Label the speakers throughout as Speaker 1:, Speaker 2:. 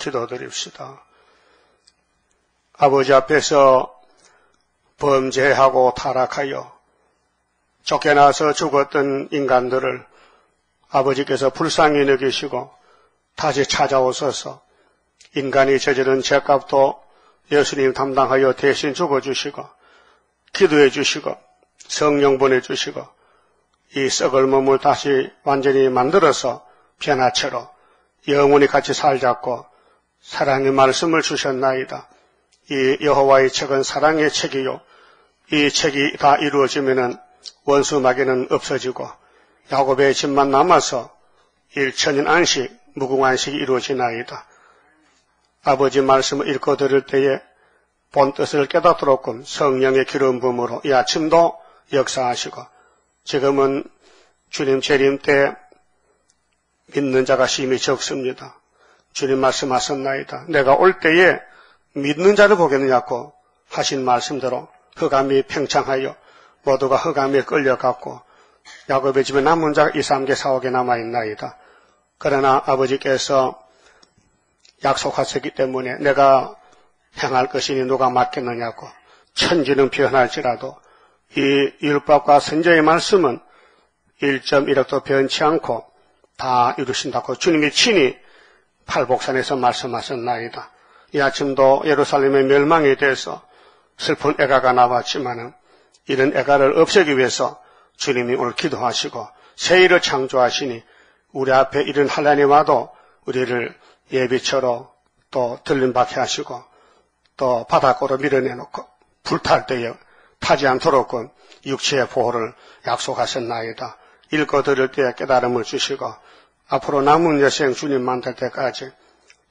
Speaker 1: 기도드립시다. 아버지 앞에서 범죄하고 타락하여 쫓겨나서 죽었던 인간들을 아버지께서 불쌍히 여기시고 다시 찾아오셔서 인간이 저지른 죄값도 예수님 담당하여 대신 죽어주시고 기도해 주시고 성령 보내주시고 이 썩을 몸을 다시 완전히 만들어서 변화체로 영원히 같이 살자고 사랑의 말씀을 주셨나이다. 이 여호와의 책은 사랑의 책이요. 이 책이 다 이루어지면은 원수 마귀는 없어지고 야곱의 집만 남아서 일천년 안식, 무궁안식이 이루어지나이다. 아버지 말씀을 읽고 들을 때에 본 뜻을 깨닫도록끔 성령의 기름 부음으로 이 아침도 역사하시고 지금은 주님 재림 때 믿는 자가 심히 적습니다. 주님 말씀하셨나이다. 내가 올 때에 믿는 자를 보겠느냐고 하신 말씀대로 흑암이 팽창하여 모두가 흑암에 끌려갔고 야곱의 집에 남은 자가 2, 3개, 4, 5개 남아있나이다. 그러나 아버지께서 약속하셨기 때문에 내가 행할 것이니 누가 맡겠느냐고 천지는 변할지라도 이 율법과 선지의 말씀은 1.1억도 변치 않고 다 이루신다고 주님이 친히 팔복산에서 말씀하셨나이다. 이 아침도 예루살렘의 멸망에 대해서 슬픈 애가가 나왔지만은 이런 애가를 없애기 위해서 주님이 오늘 기도하시고 새 일을 창조하시니 우리 앞에 이런 환난이 와도 우리를 예비처로 또 들림받게 하시고 또 바닥으로 밀어내놓고 불탈 때에 타지 않도록 육체의 보호를 약속하셨나이다. 읽고 들을 때에 깨달음을 주시고 앞으로 남은 여생 주님 만날 때까지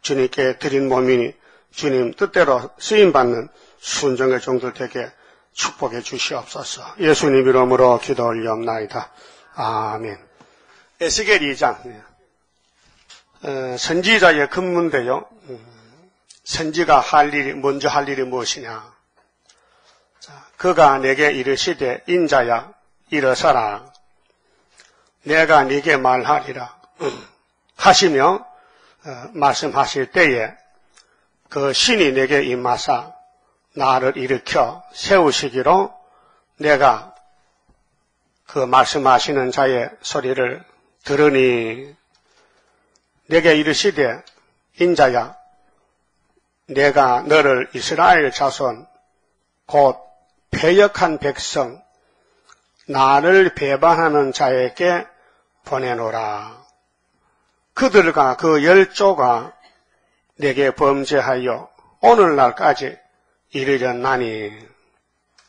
Speaker 1: 주님께 드린 몸이니 주님 뜻대로 쓰임받는 순종의 종들 되게 축복해 주시옵소서. 예수님 이름으로 기도 올리옵나이다. 아멘. 에스겔 2장 선지자의 근무인데요. 선지가 먼저 할 일이 무엇이냐. 그가 내게 이르시되 인자야 일어서라. 내가 네게 말하리라 하시며 말씀하실 때에 그 신이 내게 임하사 나를 일으켜 세우시기로 내가 그 말씀하시는 자의 소리를 들으니 내게 이르시되 인자야 내가 너를 이스라엘 자손 곧 패역한 백성 나를 배반하는 자에게 보내노라. 그들과 그 열조가 내게 범죄하여 오늘날까지 이르렸나니.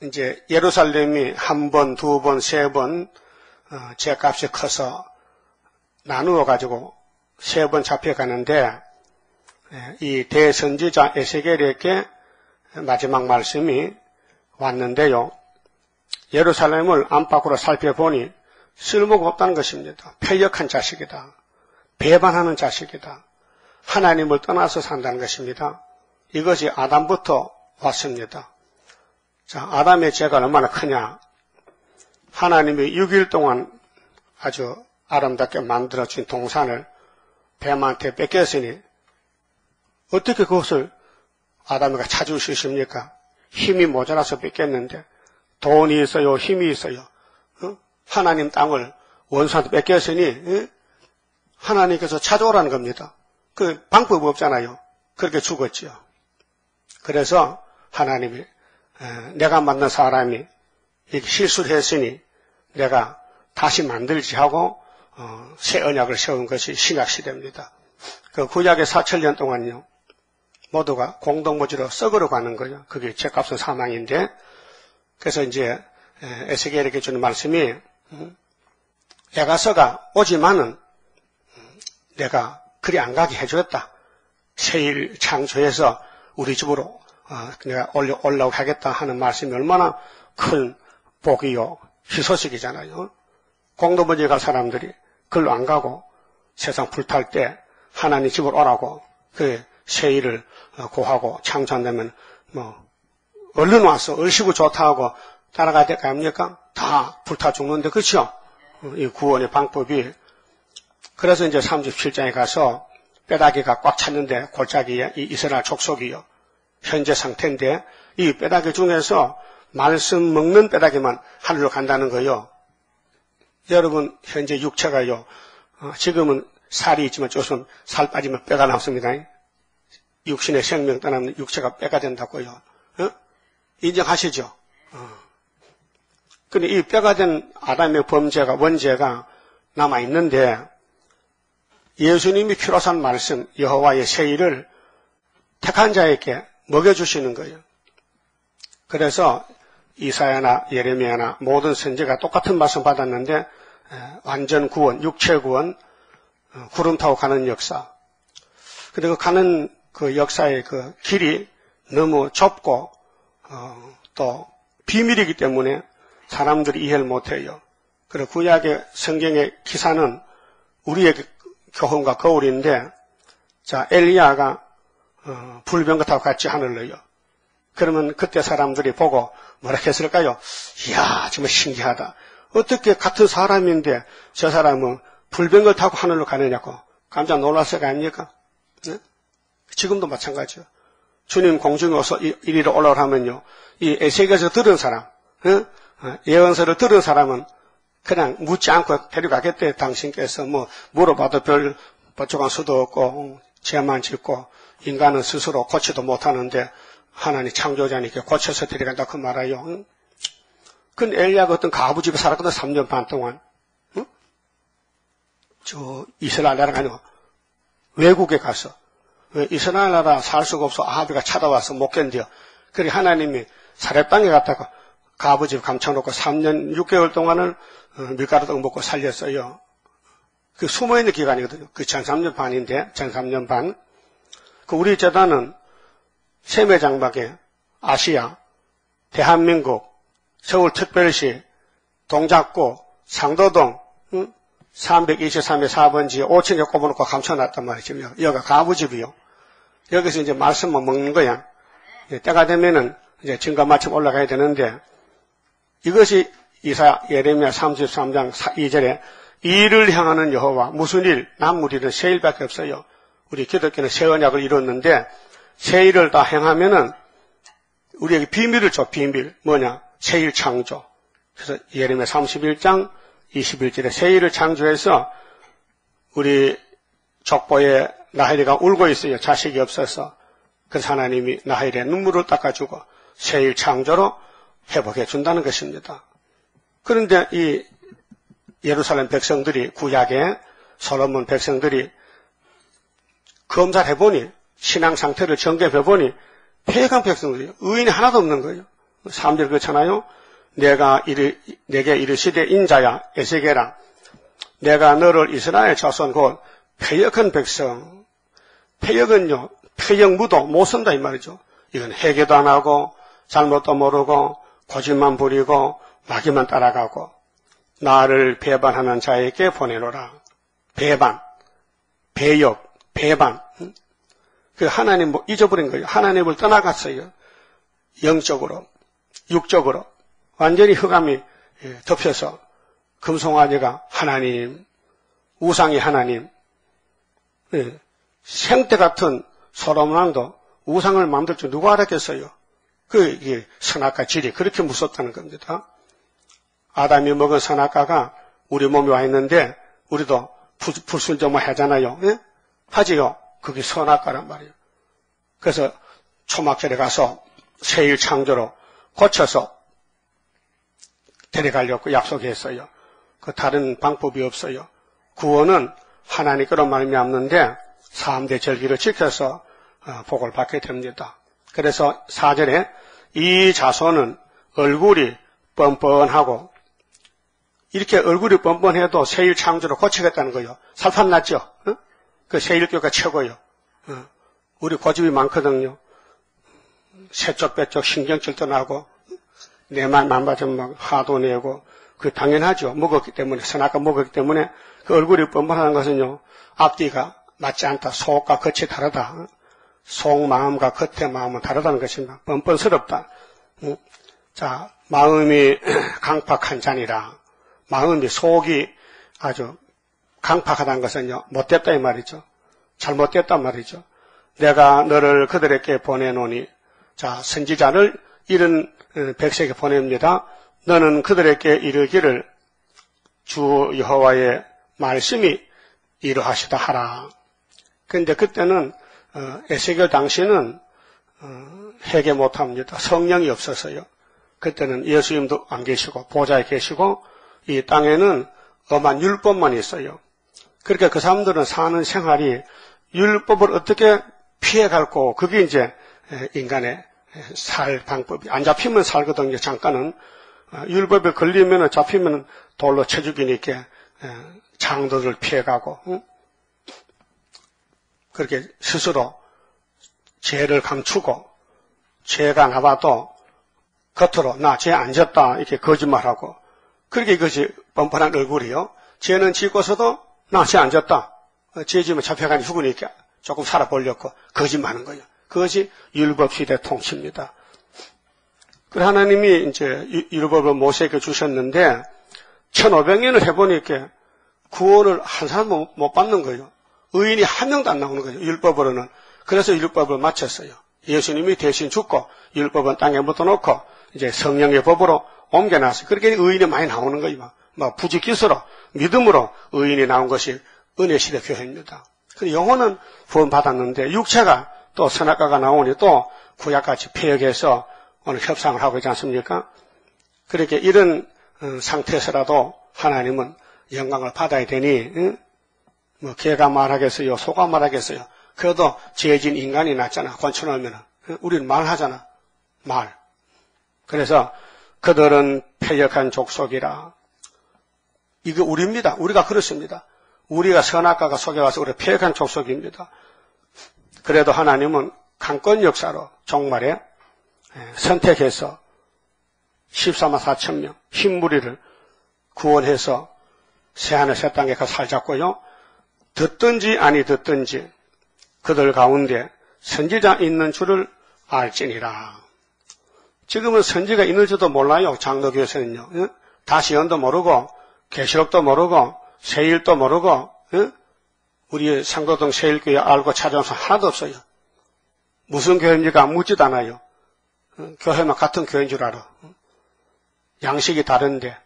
Speaker 1: 이제 예루살렘이 한 번, 두 번, 세 번 죄값이 커서 나누어 가지고 세 번 잡혀가는데 이 대선지자 에스겔에게 마지막 말씀이 왔는데요. 예루살렘을 안팎으로 살펴보니 쓸모가 없다는 것입니다. 패역한 자식이다. 배반하는 자식이다. 하나님을 떠나서 산다는 것입니다. 이것이 아담부터 왔습니다. 자, 아담의 죄가 얼마나 크냐. 하나님이 6일 동안 아주 아름답게 만들어진 동산을 뱀한테 뺏겼으니 어떻게 그것을 아담이가 찾을 수 있습니까? 힘이 모자라서 뺏겼는데 돈이 있어요, 힘이 있어요. 하나님 땅을 원수한테 뺏겼으니 하나님께서 찾아오라는 겁니다. 그 방법이 없잖아요. 그렇게 죽었지요. 그래서 하나님이 내가 만난 사람이 이렇게 실수를 했으니 내가 다시 만들지 하고 새 언약을 세운 것이 신약 시대입니다. 그 구약의 4,000년 동안요. 모두가 공동무지로 썩으러 가는 거예요. 그게 죄값은 사망인데 그래서 이제 에스겔에게 주는 말씀이 야가서가 오지만은 내가 그리 안 가게 해주겠다. 새일 창조해서 우리 집으로 내가 올라오게 하겠다 하는 말씀이 얼마나 큰 복이요. 희소식이잖아요. 공동무지에 갈 사람들이 글로 안 가고 세상 불탈 때 하나님 집으로 오라고 그 새일을 고하고 창조한다면 얼른 와서 얼씨구 좋다 하고 따라가야 될 거 아닙니까? 다 불타 죽는데 그렇죠? 이 구원의 방법이. 그래서 이제 37장에 가서 뼈다귀가 꽉 찼는데 골짜기에 이 이스라엘 족속이요. 현재 상태인데 이 뼈다귀 중에서 말씀 먹는 뼈다귀만 하늘로 간다는 거요. 여러분 현재 육체가요. 지금은 살이 있지만 조금 살 빠지면 뼈가 남습니다. 육신의 생명 떠나면 육체가 뼈가 된다고요. 인정하시죠? 근데 이 뼈가 된 아담의 범죄가 원죄가 남아 있는데 예수님이 피로 산 말씀 여호와의 세일을 택한 자에게 먹여주시는 거예요. 그래서 이사야나 예레미야나 모든 선지자가 똑같은 말씀 받았는데 완전 구원, 육체 구원, 구름 타고 가는 역사. 그리고 가는 그 역사의 그 길이 너무 좁고 또 비밀이기 때문에 사람들이 이해를 못해요. 그리고 구약의 성경의 기사는 우리의 교훈과 거울인데, 자 엘리야가 불병거 타고 같이 하늘로요. 그러면 그때 사람들이 보고 뭐라 했을까요? 이야 정말 신기하다. 어떻게 같은 사람인데 저 사람은 불병거 타고 하늘로 가느냐고 깜짝 놀랐을 거 아닙니까? 네? 지금도 마찬가지요. 주님 공중에 와서 이리로 올라오라면요. 이 에세겔에서 들은 사람, 예언서를 들은 사람은 그냥 묻지 않고 데려가겠대. 당신께서 뭐 물어봐도 별 버쩍한 수도 없고 죄만 짓고 인간은 스스로 고치도 못하는데 하나님 창조자니까 고쳐서 데려간다 그 말아요. 근데 엘리야가 어떤 가부 집에 살았거든 3년 반 동안. 저 이스라엘 나라가 아니고 외국에 가서 이스라엘 나라 살 수가 없어 아비가 찾아와서 못 견뎌. 그래 하나님이 사렙당에 갔다가 가부집 감춰놓고 3년 6개월 동안을 밀가루떡 먹고 살렸어요. 그 숨어있는 기간이거든요. 그 13년 반인데 13년 반. 그 우리 재단은 세매장막에 아시아, 대한민국, 서울특별시, 동작구, 상도동 323의 4번지에 5층에 꼽아놓고 감춰놨단 말이죠. 여기가 가부집이요. 여기서 이제 말씀만 먹는 거야. 때가 되면은 이제 증거 마침 올라가야 되는데 이것이 이사야 예레미야 33장 2절에 일을 향하는 여호와 무슨 일? 남무리는 새 일밖에 없어요. 우리 기독교는 새 언약을 이뤘는데 새 일을 다 행하면은 우리에게 비밀을 줘. 비밀 뭐냐? 새 일 창조. 그래서 예레미야 31장 21절에 새 일을 창조해서 우리 족보에 라헬이가 울고 있어요. 자식이 없어서. 그래서 하나님이 라헬의 눈물을 닦아주고 새 일 창조로 회복해 준다는 것입니다. 그런데 이 예루살렘 백성들이 구약에 솔로몬 백성들이 검사해보니 신앙 상태를 점검해보니 폐역한 백성들이 의인이 하나도 없는 거예요. 3절 그렇잖아요. 내게 이르시되 인자야 에세겔아 내가 너를 이스라엘 자손 곧 폐역한 백성. 폐역은요 폐역 무도 못 쓴다 이 말이죠. 이건 회개도 안 하고 잘못도 모르고 고집만 부리고 마귀만 따라가고 나를 배반하는 자에게 보내노라. 배반, 배역, 배반. 그 하나님 뭐 잊어버린 거예요. 하나님을 떠나갔어요. 영적으로, 육적으로 완전히 흑암이 덮여서 금송아지가 하나님, 우상이 하나님. 생때 같은 솔로몬 왕도 우상을 만들 줄 누가 알았겠어요? 이게 선악과 질이 그렇게 무섭다는 겁니다. 아담이 먹은 선악과가 우리 몸에 와 있는데 우리도 불순종을 하잖아요. 예? 하지요. 그게 선악과란 말이에요. 그래서 초막절에 가서 새일 창조로 고쳐서 데려가려고 약속했어요. 그 다른 방법이 없어요. 구원은 하나님께로 말미암는데 3대 절기를 지켜서 복을 받게 됩니다. 그래서 4절에 이 자손은 얼굴이 뻔뻔하고 이렇게 얼굴이 뻔뻔해도 새일 창조로 고치겠다는 거예요. 살판 났죠? 그 새일교가 최고예요. 우리 고집이 많거든요. 새쪽 빼쪽 신경질도 나고 내 말만 맞으면 막 화도 내고 그 당연하죠. 먹었기 때문에 선악과 먹었기 때문에 그 얼굴이 뻔뻔하는 것은요. 앞뒤가 맞지 않다. 속과 겉이 다르다. 속 마음과 겉의 마음은 다르다는 것입니다. 뻔뻔스럽다. 자, 마음이 강팍한 자니라. 마음이 속이 아주 강팍하다는 것은요. 못됐다 이 말이죠. 잘못됐단 말이죠. 내가 너를 그들에게 보내노니, 자, 선지자를 이런 백성에게 보냅니다. 너는 그들에게 이르기를 주 여호와의 말씀이 이러하시다 하라. 그런데 그때는 에스겔 당시는 회개 못합니다. 성령이 없어서요. 그때는 예수님도 안 계시고 보좌에 계시고 이 땅에는 엄한 율법만 있어요. 그러니까 그 사람들은 사는 생활이 율법을 어떻게 피해갈고 그게 이제 인간의 살 방법이 안 잡히면 살거든요. 잠깐은 율법에 걸리면 잡히면 돌로 쳐 죽이니까 장도를 피해가고 그렇게 스스로 죄를 감추고 죄가 나와도 겉으로 나 죄 안 졌다 이렇게 거짓말하고 그렇게 이것이 뻔뻔한 얼굴이요. 죄는 짓고서도 나 죄 안 졌다. 죄 지면 잡혀가니 죽으니까 조금 살아보려고 거짓말하는 거예요. 그것이 율법 시대 통치입니다. 그 하나님이 이제 율법을 모세에게 주셨는데 1500년을 해보니까 구원을 한 사람 못 받는 거예요. 의인이 한 명도 안 나오는 거예요. 율법으로는. 그래서 율법을 마쳤어요. 예수님이 대신 죽고 율법은 땅에 묻어놓고 이제 성령의 법으로 옮겨놨어요. 그렇게 의인이 많이 나오는 거예요. 막 부지기수로 믿음으로 의인이 나온 것이 은혜 시대 교회입니다. 그 영혼은 구원 받았는데 육체가 또 선악과가 나오니 또 구약같이 폐역해서 오늘 협상을 하고 있지 않습니까? 그렇게 이런 상태에서라도 하나님은 영광을 받아야 되니 뭐 개가 말하겠어요, 소가 말하겠어요. 그래도 죄진 인간이 낫잖아. 권천하면 우리는 말하잖아. 말. 그래서 그들은 패역한 족속이라. 이거 우리입니다. 우리가 그렇습니다. 우리가 선악과가 속여와서 우리 패역한 족속입니다. 그래도 하나님은 강권 역사로 종말에 선택해서 14만 4천 명 흰무리를 구원해서 새하늘 새 땅에 가서 살잡고요. 듣든지 아니 듣든지 그들 가운데 선지자 있는 줄을 알지니라. 지금은 선지가 있는 줄도 몰라요. 장로교에서는요. 다시언도 모르고 계시록도 모르고 세일도 모르고 우리 상도동 세일교회 알고 찾아온 사람 하나도 없어요. 무슨 교회인지가 묻지도 않아요. 교회만 같은 교회인 줄 알아. 양식이 다른데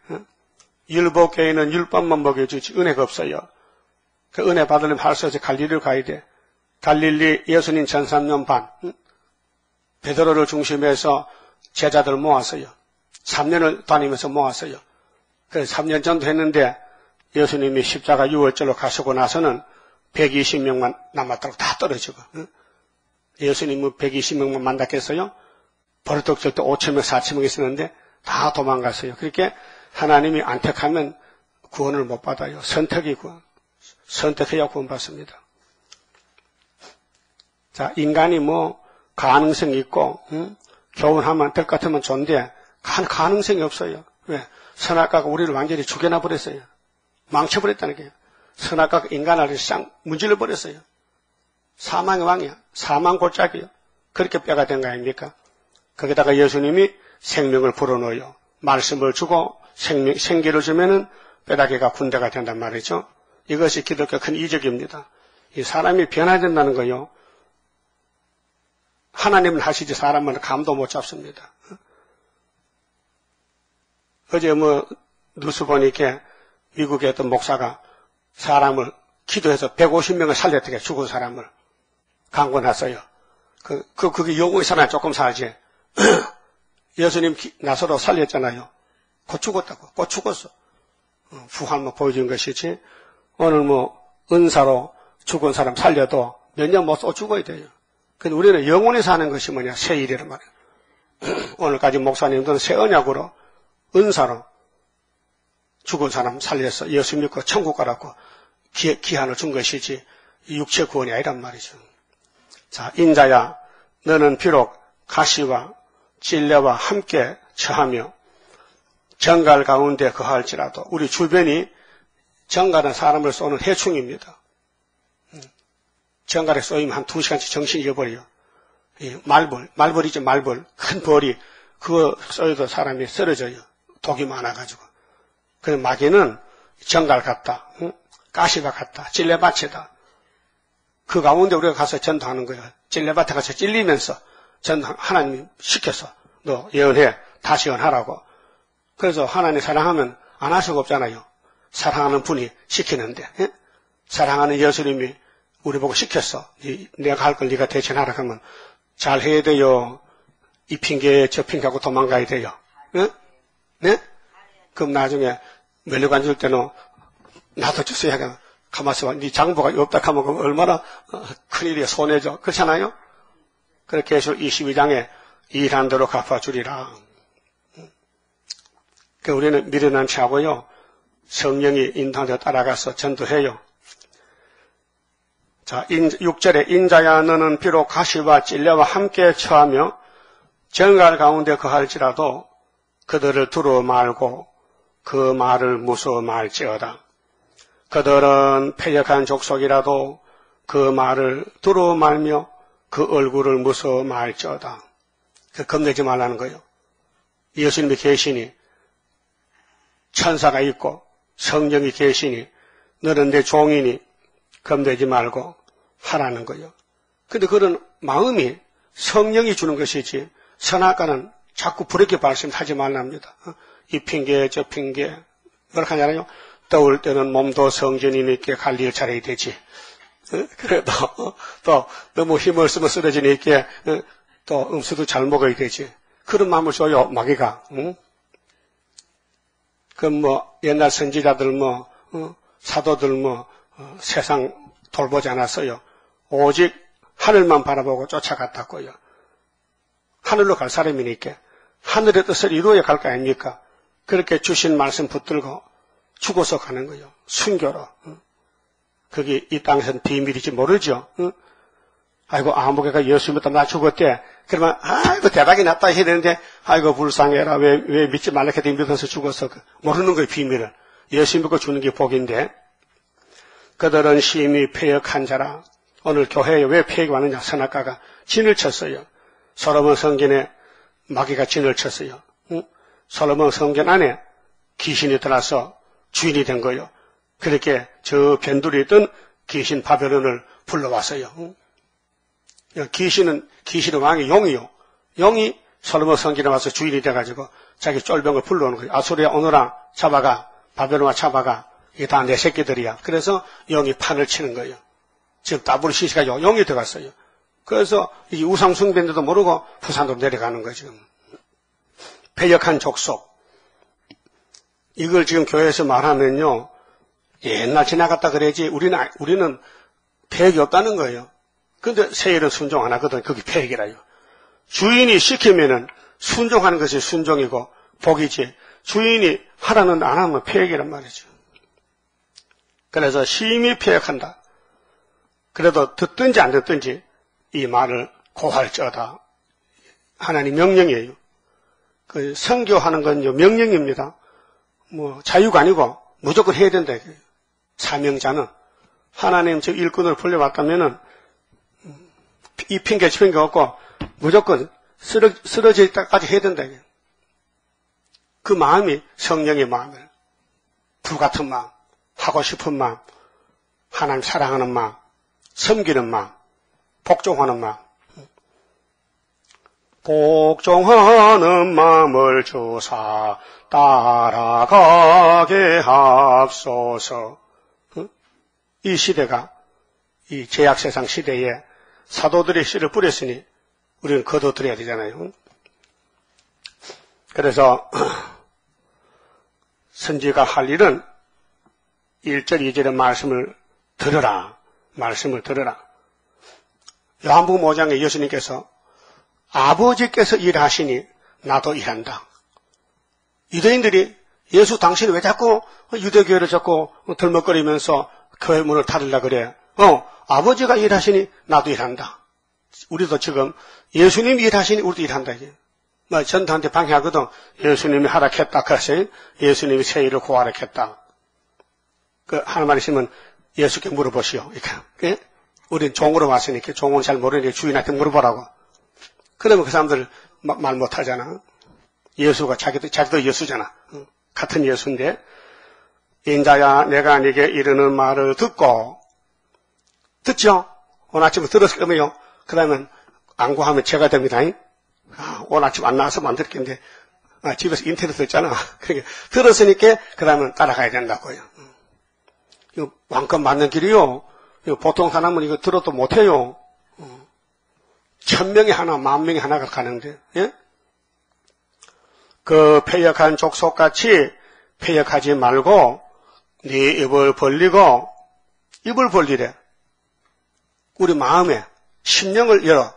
Speaker 1: 율법교회는 율법만 먹여주지 은혜가 없어요. 그 은혜 받으려면 할 수 없이 갈릴리를 가야 돼. 갈릴리 예수님 전 3년 반 베드로를 중심해서 제자들 모았어요. 3년을 다니면서 모았어요. 그래서 3년 전도 했는데 예수님이 십자가 6월절로 가시고 나서는 120명만 남았다고 다 떨어지고 예수님은 120명만 만났겠어요? 버릇덕 절때 5,000명, 4,000명 있었는데 다 도망갔어요. 그렇게 하나님이 안 택하면 구원을 못 받아요. 선택이 구원. 선택해야 구원받습니다. 자, 인간이 뭐 가능성이 있고 교훈하면 될 것 같으면 좋은데 가능성이 없어요. 왜? 선악과가 우리를 완전히 죽여놔 버렸어요. 망쳐버렸다는 거예요. 선악과가 인간을 쌍 문질러 버렸어요. 사망의 왕이야. 사망 골짜기요. 그렇게 뼈가 된 거 아닙니까? 거기다가 예수님이 생명을 불어넣어요. 말씀을 주고 생기를 주면은 뼈다귀가 군대가 된단 말이죠. 이것이 기독교 큰 이적입니다. 이 사람이 변화야 된다는 거요. 하나님은 하시지 사람은 감도 못 잡습니다. 어제 뉴스 보니까 미국의 어떤 목사가 사람을 기도해서 150명을 살렸더니 죽은 사람을 강권했어요. 그게 영웅의 사람이 조금 살지. 예수님 나사로 살렸잖아요. 곧 죽었다고. 곧 죽었어. 부활만 보여준 것이지. 오늘 은사로 죽은 사람 살려도 몇 년 못 써 죽어야 돼요. 근데 우리는 영원히 사는 것이 뭐냐? 새 일이란 말이에요. 오늘까지 목사님들은 새 언약으로, 은사로 죽은 사람 살려서 예수 믿고 천국 가라고 기한을 준 것이지, 육체 구원이 아니란 말이죠. 자, 인자야, 너는 비록 가시와 찔레와 함께 처하며 정갈 가운데 거할지라도 우리 주변이 정갈은 사람을 쏘는 해충입니다. 정갈에 쏘이면 한 2시간씩 정신이 잃어버려요. 말벌이죠, 말벌. 큰 벌이 그거 쏘여도 사람이 쓰러져요. 독이 많아가지고. 그래서 마귀는 정갈 같다, 가시와 같다, 찔레밭이다. 그 가운데 우리가 가서 전도하는 거야. 찔레밭에 가서 찔리면서 하나님이 시켜서 너 예언해. 다시 예언하라고. 그래서 하나님 사랑하면 안 할 수가 없잖아요. 사랑하는 분이 시키는데. 예? 사랑하는 예수님이 우리 보고 시켰어. 내가 할 걸 네가 대신하라 하면 잘 해야 돼요. 이 핑계 저 핑계하고 도망가야 돼요. 네? 네? 그럼 나중에 멜리고 앉을 때는 나도 주세요. 가만있어 봐. 네 장부가 없다 하면 얼마나 큰일이야. 손해죠. 그렇잖아요? 그렇게 해서 22장에 일한 대로 갚아주리라. 그러니까 우리는 미련한 하고요. 성령이 인도하여 따라가서 전도해요. 자, 6절에 인자야 너는 비록 가시와 찔레와 함께 처하며 정갈 가운데 거할지라도 그들을 두루 말고 그 말을 무서워 말지어다. 그들은 패역한 족속이라도 그 말을 두루 말며 그 얼굴을 무서워 말지어다. 겁내지 말라는 거예요. 예수님이 계시니 천사가 있고 성령이 계시니 너는 내 종이니 겁내지 말고 하라는 거예요. 근데 그런 마음이 성령이 주는 것이지 선악과는 자꾸 부럽게 말씀하지 말랍니다. 이 핑계 저 핑계 그렇게 하잖아요. 떠올 때는 몸도 성전이 있게 관리를 잘해야 되지. 그래도 또 너무 힘을 쓰면 쓰러지니까 또 음수도 잘 먹어야 되지. 그런 마음을 줘요 마귀가. 그럼 뭐 옛날 선지자들 사도들 세상 돌보지 않았어요. 오직 하늘만 바라보고 쫓아갔다고요. 하늘로 갈 사람이니까 하늘의 뜻을 이루어야 갈 거 아닙니까? 그렇게 주신 말씀 붙들고 죽어서 가는 거예요. 순교로. 그게 이 땅에서는 비밀이지 모르죠. 아이고 아무개가 예수 믿다 나 죽었대. 그러면 아이고 대박이 났다 해야 되는데 아이고 불쌍해라. 왜 믿지 말라 했더니 믿어서 죽어서 모르는 거예요. 비밀을. 예수 믿고 죽는 게 복인데 그들은 심히 패역한 자라. 오늘 교회에 왜 패역이 왔느냐. 선악과가 진을 쳤어요. 솔로몬 성전에 마귀가 진을 쳤어요. 솔로몬 성전 안에 귀신이 들어와서 주인이 된 거예요. 그렇게 저 변두리에 있던 귀신 바벨론을 불러왔어요. 귀신은 왕이 용이요. 용이 솔로몬 성전에 와서 주인이 돼가지고 자기 쫄병을 불러오는 거예요. 아수리아 오너라 잡아가 바벨론아 잡아가 이게 다 내 새끼들이야. 그래서 용이 판을 치는 거예요. 지금 다브르시스가 용이 들어갔어요. 그래서 이 우상 숭배인데도 모르고 부산으로 내려가는 거예요. 지금 패역한 족속. 이걸 지금 교회에서 말하면요. 옛날 지나갔다 그래야지 우리는 패역이 없다는 거예요. 근데 세일은 순종 안 하거든. 그게 패역이라요. 주인이 시키면은 순종하는 것이 순종이고 복이지. 주인이 하라는 안 하면 패역이란 말이죠. 그래서 심히 패역한다. 그래도 듣든지 안 듣든지 이 말을 고할지어다. 하나님 명령이에요. 그 선교하는 건 명령입니다. 자유가 아니고 무조건 해야 된다. 사명자는 하나님 저 일꾼을 불려왔다면은 이 핑계 저 핑계 없고 무조건 쓰러질 때까지 해야 된다. 그 마음이 성령의 마음이에요. 불같은 마음, 하고 싶은 마음, 하나님 사랑하는 마음, 섬기는 마음, 복종하는 마음. 복종하는 마음을 주사 따라가게 하소서. 이 시대가 이 제약세상 시대에 사도들이 씨를 뿌렸으니 우리는 거둬들여야 되잖아요. 그래서 선지가 할 일은 1절 2절의 말씀을 들으라. 요한복음 5장에 예수님께서 아버지께서 일하시니 나도 일한다. 유대인들이 예수 당신이 왜 자꾸 유대교회를 자꾸 덜먹거리면서 교회 문을 닫으려고 그래. 아버지가 일하시니 나도 일한다. 우리도 지금 예수님이 일하시니 우리도 일한다. 이게. 전도한테 방해하거든. 예수님이 하락했다. 그래서 예수님이 새 일을 고하락했다. 하는 말 있으면 예수께 물어보시오. 이렇게. 우린 종으로 왔으니까 종은 잘 모르니까 주인한테 물어보라고. 그러면 그 사람들 말 못하잖아. 예수가 자기도 예수잖아. 같은 예수인데 인자야 내가 네게 이르는 말을 듣고 듣죠? 오늘 아침에 들었을 거면요. 그러면 안 구하면 죄가 됩니다. 오늘 아침 안 나와서 만들겠는데, 집에서 인터넷 했잖아. 그러니까 들었으니까 그러면 따라가야 된다고요. 이거 왕껏 맞는 길이요. 이거 보통 사람은 이거 들어도 못해요. 1000명이 하나, 10,000명이 하나가 가는데, 예? 그 패역한 족속같이 패역하지 말고 네 입을 벌리고, 입을 벌리래. 우리 마음에 심령을 열어.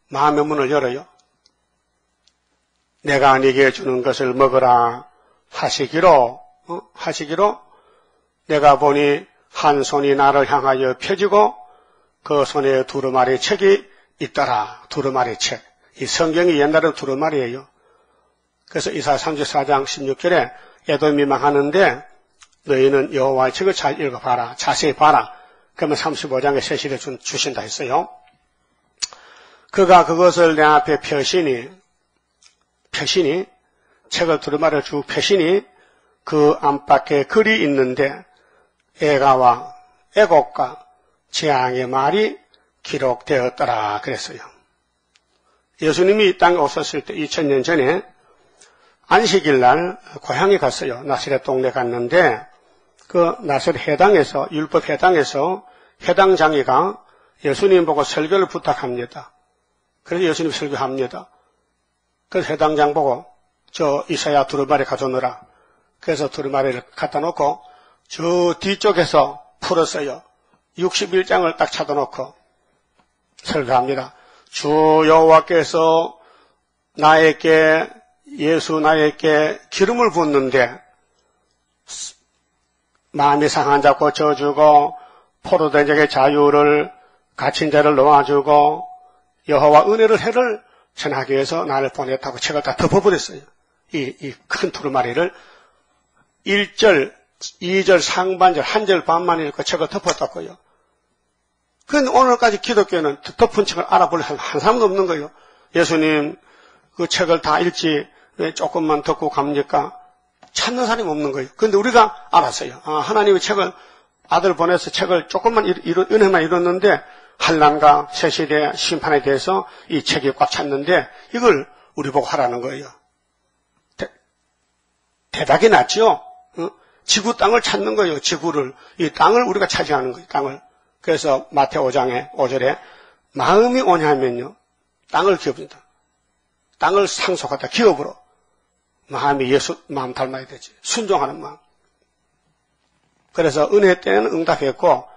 Speaker 1: 마음의 문을 열어요. 내가 네게 주는 것을 먹으라 하시기로 내가 보니 한 손이 나를 향하여 펴지고 그 손에 두루마리 책이 있더라. 두루마리 책. 이 성경이 옛날엔 두루마리예요. 그래서 이사야 34장 16절에 에돔이 망하는데 너희는 여호와의 책을 잘 읽어봐라. 자세히 봐라. 그러면 35장에 세시를 주신다 했어요. 그가 그것을 내 앞에 펴시니 책을 두루마리를 쭉 펴시니 그 안팎에 글이 있는데 애가와 애곡과 재앙의 말이 기록되었더라 그랬어요. 예수님이 이 땅에 오셨을 때 2000년 전에 안식일날 고향에 갔어요. 나사렛 동네 갔는데 그 나사렛 해당에서 율법 해당에서 해당장이가 예수님 보고 설교를 부탁합니다. 그래서 예수님 설교합니다. 그래서 해당장 보고 저 이사야 두루마리 가져오너라. 그래서 두루마리를 갖다 놓고 저 뒤쪽에서 풀었어요. 61장을 딱 찾아놓고 설교합니다. 주 여호와께서 나에게 기름을 붓는데 마음이 상한 자 고쳐주고 포로된 자에게 자유를 갇힌 자를 놓아주고 여호와 은혜를 해를 전하기 위해서 나를 보냈다고 책을 다 덮어버렸어요. 이 큰 두루마리를 1절, 2절 상반절, 1절 반만 읽고 책을 덮었다고요. 그런데 오늘까지 기독교는 덮은 책을 알아볼 한 사람도 없는 거예요. 예수님 그 책을 다 읽지 왜 조금만 덮고 갑니까? 찾는 사람이 없는 거예요. 그런데 우리가 알았어요. 하나님의 책을 아들 보내서 책을 조금만 은혜만 이뤘는데 환난과 새시대 심판에 대해서 이 책이 꽉 찼는데 이걸 우리 보고 하라는 거예요. 대박이 났죠. 지구 땅을 찾는 거예요. 지구를. 이 땅을 우리가 차지하는 거예요. 땅을. 그래서 마태오 5장에 5절에 마음이 오냐면요. 땅을 기업입니다. 땅을 상속하다 기업으로. 마음이 예수 마음 닮아야 되지. 순종하는 마음. 그래서 은혜 때는 응답했고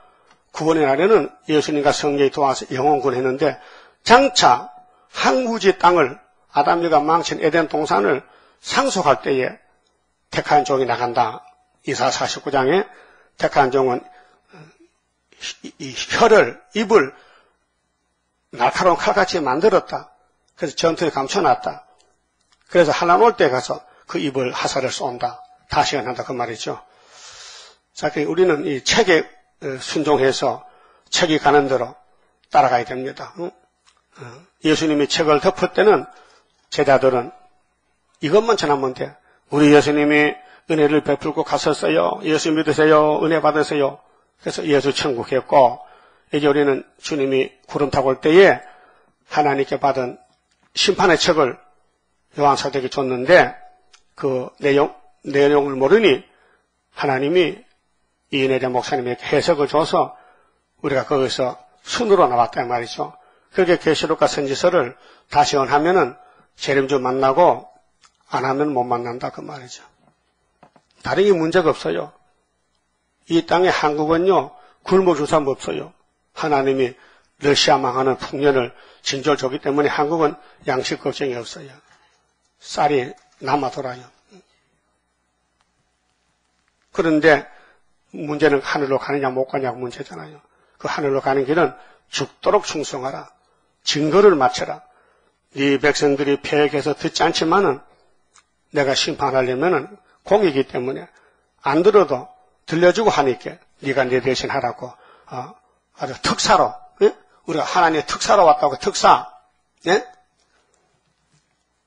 Speaker 1: 구원의 날에는 예수님과 성령이 도와서 영원 구원했는데 장차 항우지 땅을 아담이가 망친 에덴 동산을 상속할 때에 택한 종이 나간다. 이사야 49장에 택한 종은 이 혀를 입을 날카로운 칼같이 만들었다. 그래서 전투에 감춰놨다. 그래서 하나님 올 때 가서 그 입을 화살을 쏜다. 다시 한다 그 말이죠. 자, 우리는 이 책에 순종해서 책이 가는 대로 따라가야 됩니다. 예수님이 책을 덮을 때는 제자들은 이것만 전하면 돼. 우리 예수님이 은혜를 베풀고 가셨어요. 예수 믿으세요. 은혜 받으세요. 그래서 예수 천국했고 이제 우리는 주님이 구름 타고 올 때에 하나님께 받은 심판의 책을 요한사도에게 줬는데 그 내용을 모르니 하나님이 이은혜대 목사님에게 해석을 줘서 우리가 거기서 순으로 나왔단 말이죠. 그렇게 계시록과 선지서를 다시 원하면은 재림주 만나고 안 하면 못 만난다 그 말이죠. 다른 게 문제가 없어요. 이 땅에 한국은요 굶어줄 사람 없어요. 하나님이 러시아 망하는 풍년을 진절 줬기 때문에 한국은 양식 걱정이 없어요. 쌀이 남아 돌아요. 그런데 문제는 하늘로 가느냐 못 가냐고 문제잖아요. 그 하늘로 가는 길은 죽도록 충성하라. 증거를 맞춰라. 네 백성들이 패역해서 듣지 않지만은 내가 심판하려면은 공이기 때문에 안 들어도 들려주고 하니까 네가 내 대신 하라고 아주 특사로 예? 우리가 하나님의 특사로 왔다고 특사 예?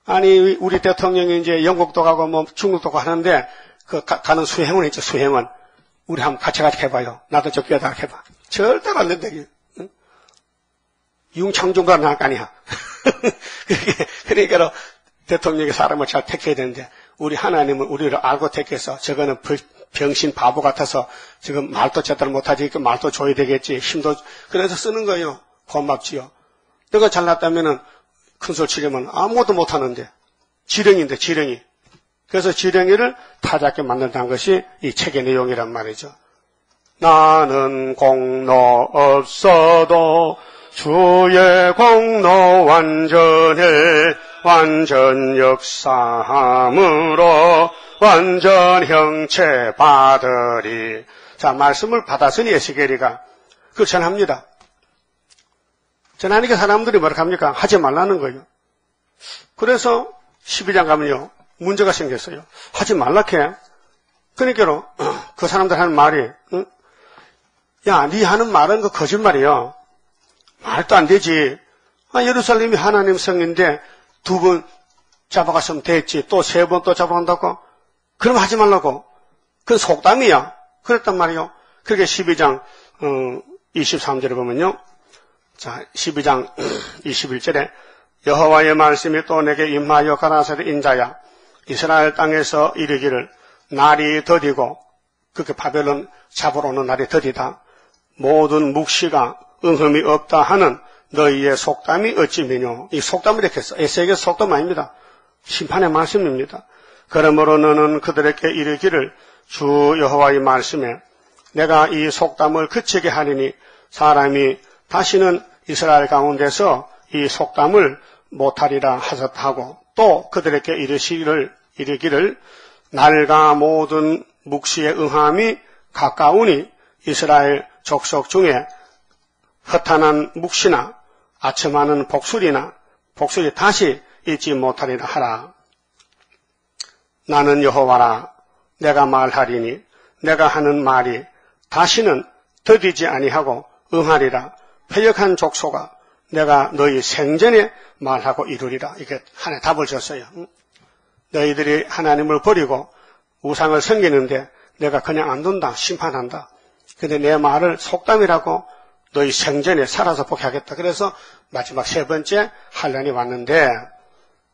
Speaker 1: 아니 우리 대통령이 이제 영국도 가고 뭐 중국도 가고 하는데 그 가는 수행원 있죠. 수행원 우리 한번 같이 해봐요. 나도 저 귀에다 해봐. 절대로 안 된다. 응? 융창조가 나을 거 아니야. 그러니까 대통령이 사람을 잘 택해야 되는데 우리 하나님은 우리를 알고 택해서 저거는 병신 바보 같아서 지금 말도 제대로 못하지 말도 줘야 되겠지 힘도 그래서 쓰는 거예요. 고맙지요. 내가 잘났다면은 큰 소리 치려면 아무것도 못하는데 지렁인데 지렁이. 그래서 지렁이를 타작게 만든다는 것이 이 책의 내용이란 말이죠. 나는 공로 없어도 주의 공로 완전해 완전 역사함으로 완전 형체 받으리. 자, 말씀을 받았으니 에스겔이가 그걸 전합니다. 전하니까 사람들이 뭐라 합니까? 하지 말라는 거예요. 그래서 12장 가면요. 문제가 생겼어요. 하지 말라케. 그러니까 그 사람들 하는 말이 야, 네 하는 말은 그 거짓말이야. 말도 안 되지. 예루살렘이 하나님 성인데 2번 잡아갔으면 됐지. 또 3번 또 잡아간다고? 그럼 하지 말라고. 그건 속담이야. 그랬단 말이요. 그게 12장 23절에 보면요. 자, 12장 21절에 여호와의 말씀이 또 내게 임하여 가라사대 인자야 이스라엘 땅에서 이르기를 날이 더디고 그렇게 바벨론 잡으러 오는 날이 더디다. 모든 묵시가 응흠이 없다 하는 너희의 속담이 어찌 미뇨. 이 속담을 이렇게 써. 에세겔 속담 아닙니다. 심판의 말씀입니다. 그러므로 너는 그들에게 이르기를 주 여호와의 말씀에 내가 이 속담을 그치게 하리니 사람이 다시는 이스라엘 가운데서 이 속담을 못하리라 하셨다고 또 그들에게 이르기를 날과 모든 묵시의 응함이 가까우니 이스라엘 족속 중에 허탄한 묵시나 아첨하는 복술이 다시 있지 못하리라 하라. 나는 여호와라. 내가 말하리니 내가 하는 말이 다시는 더디지 아니하고 응하리라. 패역한 족속아 내가 너희 생전에 말하고 이루리라. 이게 하나의 답을 줬어요. 너희들이 하나님을 버리고 우상을 섬기는데 내가 그냥 안 둔다. 심판한다. 근데 내 말을 속담이라고 너희 생전에 살아서 복하겠다. 그래서 마지막 3번째 환란이 왔는데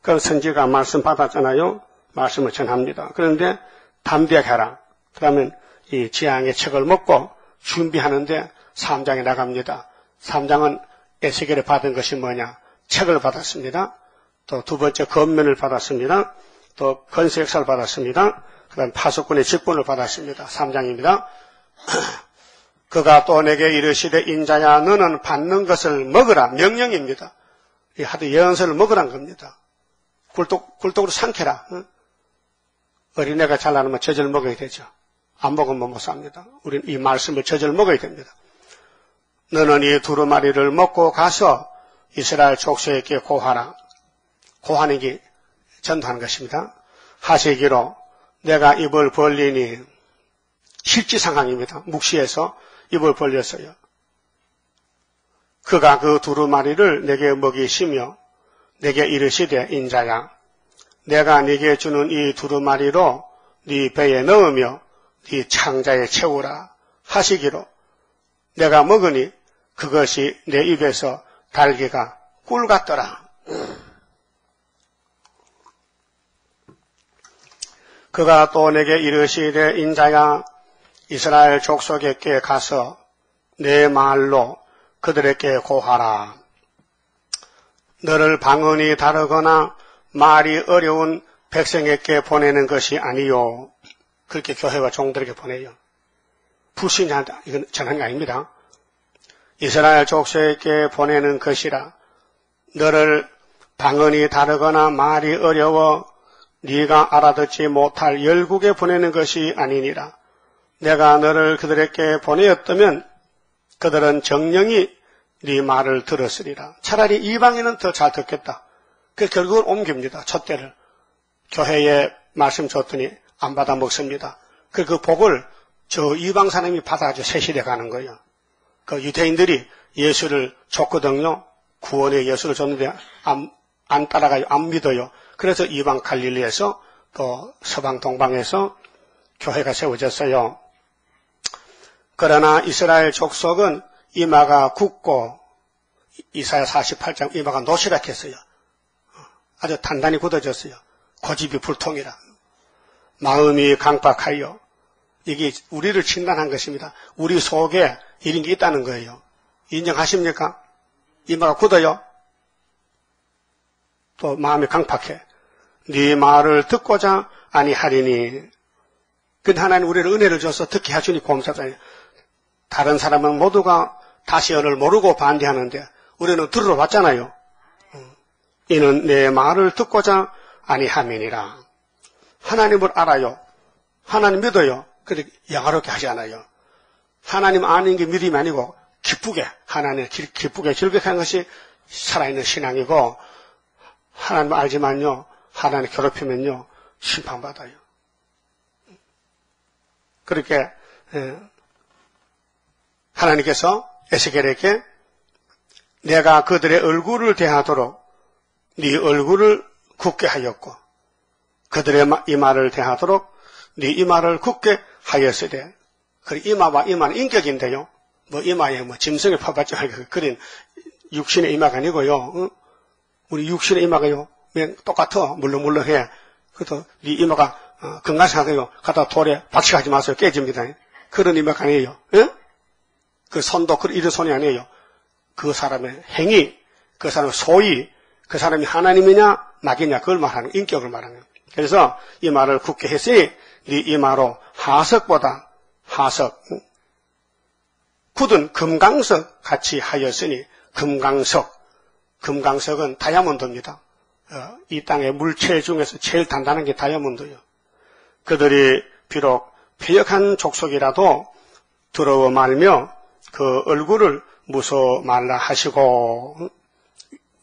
Speaker 1: 그 선지가 말씀 받았잖아요. 말씀을 전합니다. 그런데 담대하게 하라. 그러면 이 지향의 책을 먹고 준비하는데 3장에 나갑니다. 3장은 에스겔이 받은 것이 뭐냐? 책을 받았습니다. 또 2번째 권면을 받았습니다. 또 건색사를 받았습니다. 그 다음 파수꾼의 직분을 받았습니다. 3장입니다. 그가 또 내게 이르시되 인자야 너는 받는 것을 먹으라. 명령입니다. 이 하도 예언서를 먹으란 겁니다. 굴뚝으로 삼켜라. 어린애가 잘나면 젖을 먹어야 되죠. 안 먹으면 못 삽니다. 우리는 이 말씀을 젖을 먹어야 됩니다. 너는 이 두루마리를 먹고 가서 이스라엘 족속에게 고하라. 고하는 게 전도하는 것입니다. 하시기로 내가 입을 벌리니 실제 상황입니다. 묵시에서 입을 벌렸어요. 그가 그 두루마리를 내게 먹이시며 내게 이르시되 인자야 내가 네게 주는 이 두루마리로 네 배에 넣으며 네 창자에 채우라 하시기로 내가 먹으니 그것이 내 입에서 달기가 꿀 같더라. 그가 또 내게 이르시되 인자야 이스라엘 족속에게 가서 내 말로 그들에게 고하라. 너를 방언이 다르거나 말이 어려운 백성에게 보내는 것이 아니요. 그렇게 교회와 종들에게 보내요. 불신자한테 이건 전한 게 아닙니다. 이스라엘 족속에게 보내는 것이라. 너를 방언이 다르거나 말이 어려워 네가 알아듣지 못할 열국에 보내는 것이 아니니라. 내가 너를 그들에게 보내었다면 그들은 정령이 네 말을 들었으리라. 차라리 이방인은 더 잘 듣겠다. 그 결국은 옮깁니다. 촛대를. 교회에 말씀 줬더니 안 받아 먹습니다. 그 복을 저 이방 사람이 받아가지고 세실해 가는 거예요. 그 유대인들이 예수를 줬거든요. 구원의 예수를 줬는데 안 따라가요. 안 믿어요. 그래서 이방 갈릴리에서 또 서방 동방에서 교회가 세워졌어요. 그러나 이스라엘 족속은 이마가 굳고 이사야 48장 이마가 노시락했어요. 아주 단단히 굳어졌어요. 고집이 불통이라. 마음이 강박하여. 이게 우리를 진단한 것입니다. 우리 속에 이런 게 있다는 거예요. 인정하십니까? 이마가 굳어요. 또 마음이 강팍해. 네 말을 듣고자 아니하리니. 근데 하나님 우리를 은혜를 줘서 듣게 해주니 고맙잖아요. 다른 사람은 모두가 다시 언을 모르고 반대하는데 우리는 들어봤잖아요. 이는 내 말을 듣고자 아니함이니라. 하나님을 알아요. 하나님 믿어요. 그런데 영화롭게 하지 않아요. 하나님 아는 게 믿음이 아니고 기쁘게 하나님 기쁘게 즐겁게 것이 살아있는 신앙이고 하나님 알지만요. 하나님 괴롭히면요. 심판받아요. 그렇게 하나님께서 에스겔에게 내가 그들의 얼굴을 대하도록 네 얼굴을 굳게 하였고 그들의 이마를 대하도록 네 이마를 굳게 하였으되 그 이마와 이마는 인격인데요. 뭐 이마에 뭐 짐승에 퍼봤지 말고 그린 육신의 이마가 아니고요. 우리 육신의 이마가요. 똑같아 물렁물렁해. 그래도 네 이마가 건강하게요. 갖다 돌에 박식하지 마세요. 깨집니다. 그런 이마가 아니에요. 그 손도 이런 손이 아니에요. 그 사람의 행위, 그 사람의 소위, 그 사람이 하나님이냐 낙이냐 그걸 말하는 인격을 말하는 거예요. 그래서 이 말을 굳게 했으니 네 이마로 하석보다 하석 굳은 금강석 같이 하였으니 금강석은 다이아몬드입니다. 이 땅의 물체 중에서 제일 단단한 게 다이아몬드예요. 그들이 비록 패역한 족속이라도 더러워 말며 그 얼굴을 무서 말라 하시고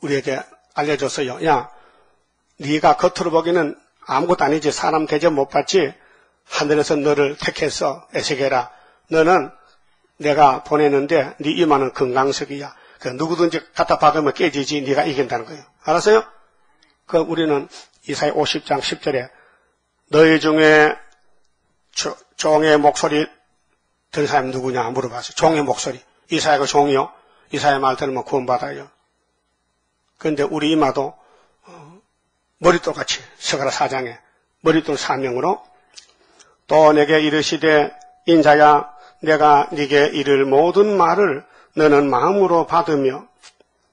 Speaker 1: 우리에게 알려줬어요. 야, 네가 겉으로 보기는 아무것도 아니지. 사람 대접 못 받지. 하늘에서 너를 택해서 에스겔아, 너는 내가 보내는데 네 이마는 금강석이야. 그 누구든지 갖다 박으면 깨지지. 네가 이긴다는 거예요. 알았어요? 그 우리는 이사야 50장 10절에 너희 중에 종의 목소리 들은 사람이 누구냐 물어봤어요. 종의 목소리. 이사야가 종이요. 이사야 말 들으면 구원받아요. 그런데 우리 이마도 머릿돌같이 스가랴 4장에 머릿돌 사명으로 또 내게 이르시되 인자야 내가 네게 이를 모든 말을 너는 마음으로 받으며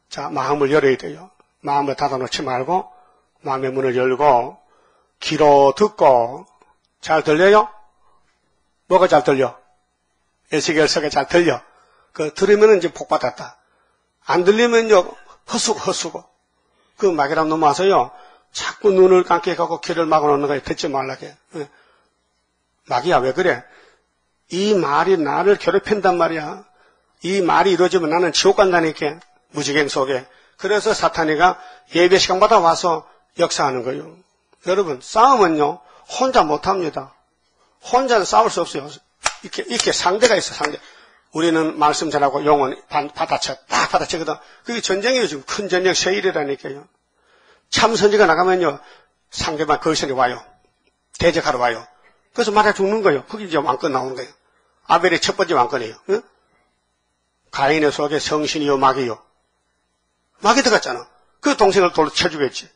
Speaker 1: 자 마음을 열어야 돼요. 마음을 닫아놓지 말고 마음의 문을 열고 귀로 듣고 잘 들려요? 뭐가 잘 들려? 에스겔서가 잘 들려. 그 들으면 이제 복 받았다. 안 들리면요 헛수고 그 마귀랑 넘어와서요 자꾸 눈을 감게 하고 귀를 막아놓는 거예요. 듣지 말라게. 마귀야 왜 그래? 이 말이 나를 괴롭힌단 말이야. 이 말이 이루어지면 나는 지옥 간다니까. 무지갱 속에. 그래서 사탄이가 예배 시간마다 와서 역사하는 거예요. 여러분 싸움은요 혼자 못합니다. 혼자는 싸울 수 없어요. 이렇게 상대가 있어 상대. 우리는 말씀 잘하고 용은 받아쳐 딱 받아치거든. 그게 전쟁이에요. 지금 큰 전쟁 세일이라니까요. 참 선지가 나가면요 상대방 거기서 와요. 대적하러 와요. 그래서 맞아 죽는 거예요. 그게 이제 왕권 나오는 거예요. 아벨의 첫 번째 왕권이에요. 응? 가인의 속에 성신이요 마귀요. 마귀 들어갔잖아. 그 동생을 돌로 쳐 죽였지.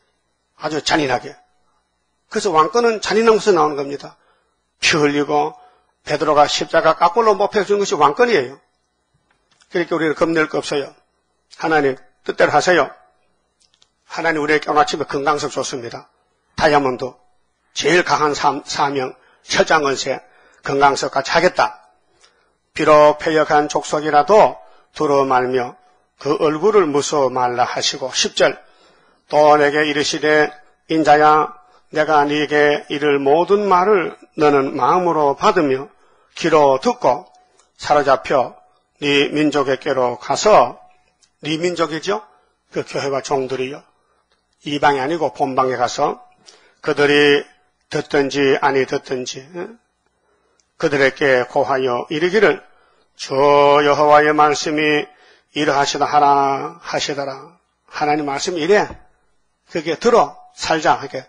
Speaker 1: 아주 잔인하게. 그래서 왕권은 잔인한 곳에서 나오는 겁니다. 피 흘리고 베드로가 십자가 까꼴로 못 펴준 것이 왕권이에요. 그러니까 우리는 겁낼 거 없어요. 하나님 뜻대로 하세요. 하나님 우리에게 오나침에 금강석 줬습니다. 다이아몬드 제일 강한 사명 철장건세 금강석같이 하겠다. 비록 패역한 족속이라도 두려워 말며 그 얼굴을 무서워 말라 하시고 10절 또 내게 이르시되 인자야 내가 네게 이를 모든 말을 너는 마음으로 받으며 귀로 듣고 사로잡혀 네 민족에게로 가서 네 민족이죠? 그 교회와 종들이요. 이방이 아니고 본방에 가서 그들이 듣든지 아니 듣든지 그들에게 고하여 이르기를 주 여호와의 말씀이 이러하시다 하라 하시더라. 하나님 말씀이 이래. 그게 들어 살자. 그게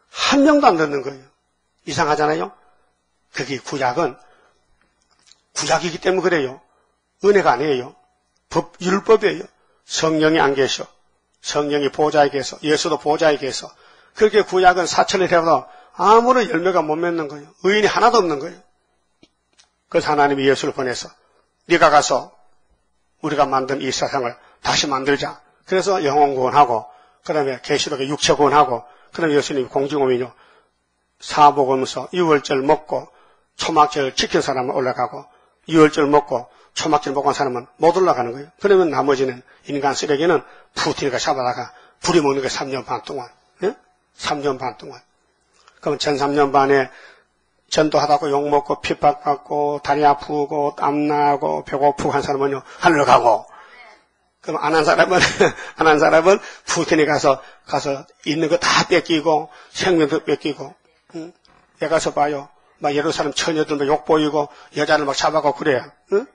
Speaker 1: 한 명도 안 듣는 거예요. 이상하잖아요. 그게 구약은 구약이기 때문에 그래요. 은혜가 아니에요. 율법이에요. 성령이 안 계셔. 성령이 보좌에 계셔. 예수도 보좌에 계셔. 그렇게 구약은 4천을 해도 아무런 열매가 못 맺는 거예요. 의인이 하나도 없는 거예요. 그래서 하나님이 예수를 보내서 네가 가서 우리가 만든 이 세상을 다시 만들자. 그래서 영혼 구원하고 그 다음에 계시록에 육체 구원하고 그 다음에 예수님이 공중오면요. 사복음서 6월절 먹고 초막절 지킨 사람은 올라가고 6월절 먹고 초막절 먹은 사람은 못 올라가는 거예요. 그러면 나머지는 인간 쓰레기는 푸틴이가 잡아다가 부리 먹는 게 3년 반 동안. 예? 3년 반 동안. 그럼 전 3년 반에 전도하다고 욕먹고 핍박받고 다리 아프고 땀나고 배고프고 한 사람은요 하늘로 가고, 그럼 안 한 사람은 푸틴이 가서 있는 거 다 뺏기고 생명도 뺏기고. 응? 여 가서 봐요. 막 예루살렘 처녀들도 욕 보이고 여자를 막 잡아가고 그래요. 응?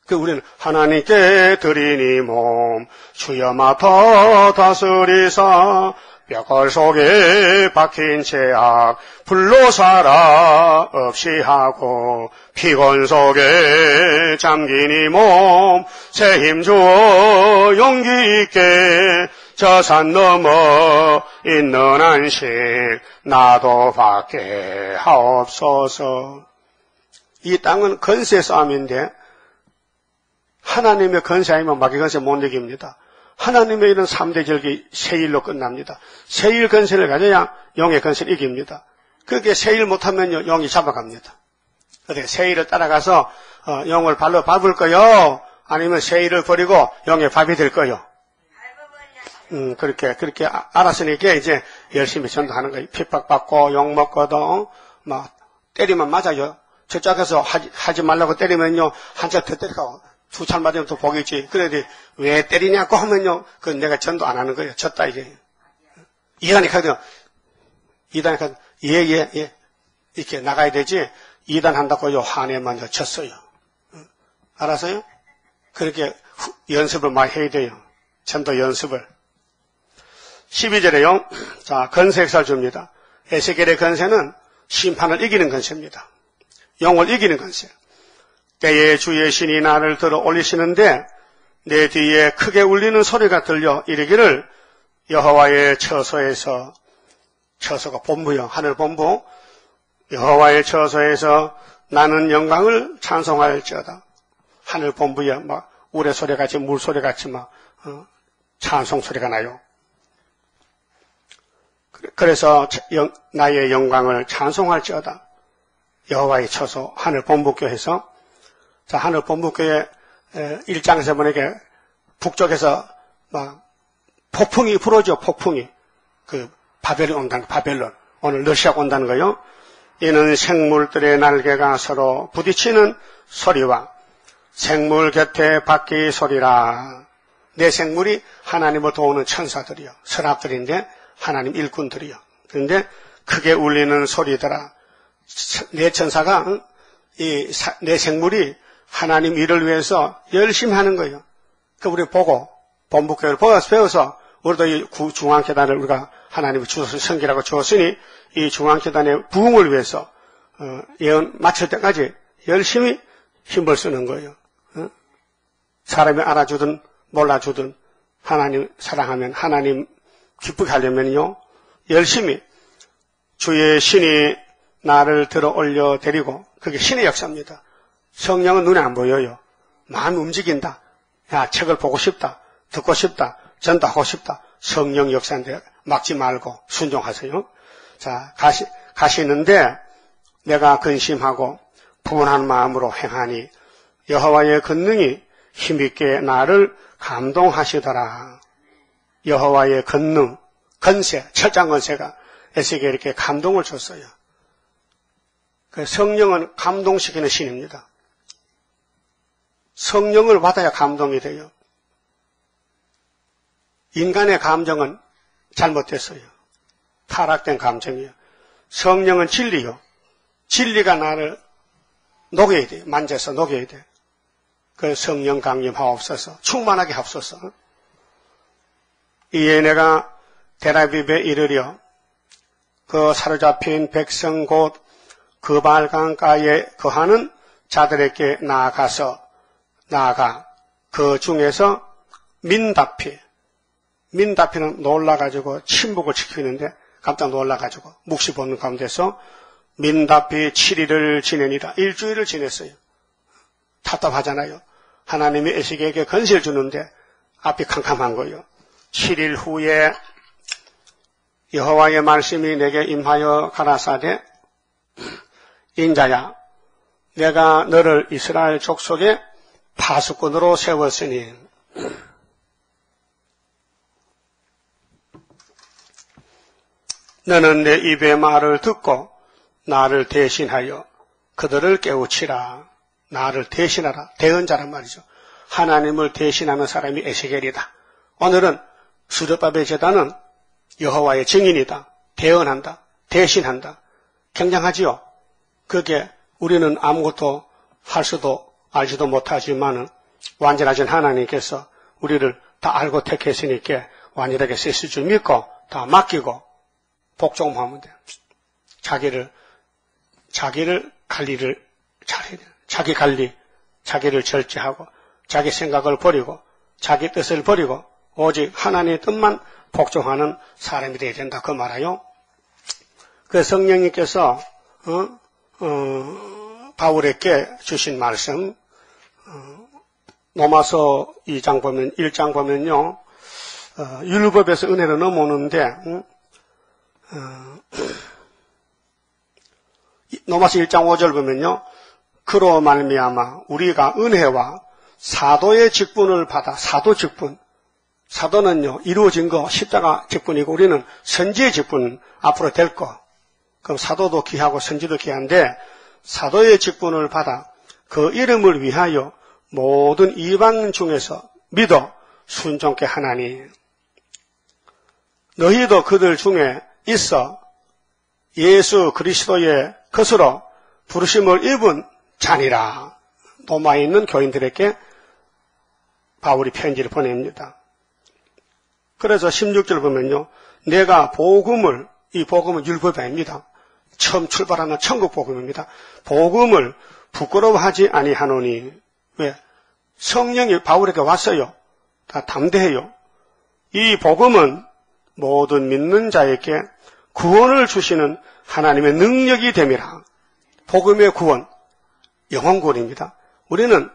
Speaker 1: 그 우리는 하나님께 드리니 몸 주여 맡아 다스리사 뼈골 속에 박힌 죄악 불로 살아 없이 하고 피곤 속에 잠긴 이 몸 새 힘 주어 용기 있게 저 산 넘어 있는 안식 나도 받게 하옵소서. 이 땅은 건세 싸움인데 하나님의 건세 아니면 마귀 건세 못 이깁니다. 하나님의 일은 3대 절기 세일로 끝납니다. 세일 건세를 가져야 영의 건세를 이깁니다. 그렇게 세일 못하면요 영이 잡아갑니다. 그래서 세일을 따라가서 영을 발로 밟을 거요, 아니면 세일을 버리고 영의 밥이 될 거요. 그렇게 알았으니까 이제 열심히 전도하는 거예요. 핍박받고 욕먹고도 막 때리면 맞아요. 저쪽에서 하지 말라고 때리면요 한 차 더 때리고 두 차 맞으면 또 복이지. 그래도 왜 때리냐고 하면요 그건 내가 전도 안 하는 거예요. 졌다 이게. 이단이 가거든요. 예 이렇게 나가야 되지. 이단 한다고 요 한해만 졌어요. 알았어요? 그렇게 연습을 많이 해야 돼요. 전도 연습을. 12절에요. 자, 건색살 줍니다. 에스겔의 건세는 심판을 이기는 건세입니다. 영을 이기는 건세. 때에 주의 신이 나를 들어 올리시는데 내 뒤에 크게 울리는 소리가 들려 이르기를 여호와의 처소에서, 처소가 본부요, 하늘 본부, 여호와의 처소에서 나는 영광을 찬송할지어다. 하늘 본부에 막 우레 소리같이 물소리같이 막 찬송 소리가 나요. 그래서 나의 영광을 찬송할지어다. 여호와의 처소 하늘 본부교에서, 자, 하늘 본부교회 1장에서 보니까 북쪽에서 막 폭풍이 불어죠. 폭풍이. 그 바벨론 온다는, 바벨론, 오늘 러시아가 온다는 거요. 이는 생물들의 날개가 서로 부딪히는 소리와 생물 곁에 바퀴 소리라. 내 생물이 하나님을 도우는 천사들이요, 서랍들인데 하나님 일꾼들이요. 그런데 크게 울리는 소리더라. 내 천사가 내 생물이 하나님 일을 위해서 열심히 하는 거예요. 그 우리 보고 본부교회를 배워서 우리도 이 중앙계단을 우리가 하나님이 주셔서 성기라고 주었으니 이 중앙계단의 부흥을 위해서 예언 마칠 때까지 열심히 힘을 쓰는 거예요. 사람이 알아주든 몰라주든 하나님 사랑하면, 하나님 기쁘게 하려면요 열심히 주의 신이 나를 들어 올려 데리고, 그게 신의 역사입니다. 성령은 눈에 안 보여요. 마음이 움직인다. 야, 책을 보고 싶다, 듣고 싶다, 전도하고 싶다. 성령 역사인데 막지 말고 순종하세요. 자, 가시는데 내가 근심하고 분한 마음으로 행하니 여호와의 권능이 힘있게 나를 감동하시더라. 여호와의 권능, 건세, 철장 건세가 에스겔에게 이렇게 감동을 줬어요. 성령은 감동시키는 신입니다. 성령을 받아야 감동이 돼요. 인간의 감정은 잘못됐어요. 타락된 감정이에요. 성령은 진리요. 진리가 나를 녹여야 돼요. 만져서 녹여야 돼요. 그 성령 강림하옵소서, 충만하게 하옵소서. 이에 내가 데라빕에 이르려 그 사로잡힌 백성 곧 그발강가에 거하는 자들에게 나아가 그 중에서 민다피는 놀라가지고 침묵을 지키는데 깜짝 놀라가지고 묵시 보는 가운데서 민다피 7일을 지내니라. 일주일을 지냈어요. 답답하잖아요. 하나님이 에스겔에게 건세를 주는데 앞이 캄캄한 거예요. 7일 후에 여호와의 말씀이 내게 임하여 가라사대 인자야 내가 너를 이스라엘 족속의 파수꾼으로 세웠으니 너는 내 입의 말을 듣고 나를 대신하여 그들을 깨우치라. 나를 대신하라. 대언자란 말이죠. 하나님을 대신하는 사람이 에스겔이다. 오늘은 수르바벨 제단은 여호와의 증인이다. 대언한다. 대신한다. 굉장하지요. 그게 우리는 아무것도 할 수도 알지도 못하지만은 완전하신 하나님께서 우리를 다 알고 택했으니까 완전하게 쓰실 줄 믿고 다 맡기고 복종하면 돼요. 자기를 관리를 잘해야 돼요. 자기 관리, 자기를 절제하고 자기 생각을 버리고 자기 뜻을 버리고 오직 하나님의 뜻만 복종하는 사람이 되어야 된다. 그 말아요. 그 성령님께서 바울에게 주신 말씀 로마서 1장 보면요. 율법에서 은혜로 넘어오는데 로마서 1장 5절 보면요. 그로 말미암아 우리가 은혜와 사도의 직분을 받아 사도 직분 사도는요 이루어진 거 십자가 직분이고 우리는 선지의 직분 앞으로 될 거. 그럼 사도도 귀하고 선지도 귀한데 사도의 직분을 받아 그 이름을 위하여 모든 이방 중에서 믿어 순종케 하나니 너희도 그들 중에 있어 예수 그리스도의 것으로 부르심을 입은 자니라. 로마에 있는 교인들에게 바울이 편지를 보냅니다. 그래서 16절 보면요. 내가 복음을, 이 복음은 율법이 아닙니다. 처음 출발하는 천국 복음입니다. 복음을 부끄러워하지 아니하노니 왜? 성령이 바울에게 왔어요. 다 담대해요. 이 복음은 모든 믿는 자에게 구원을 주시는 하나님의 능력이 됨이라. 복음의 구원, 영혼 구원입니다. 우리는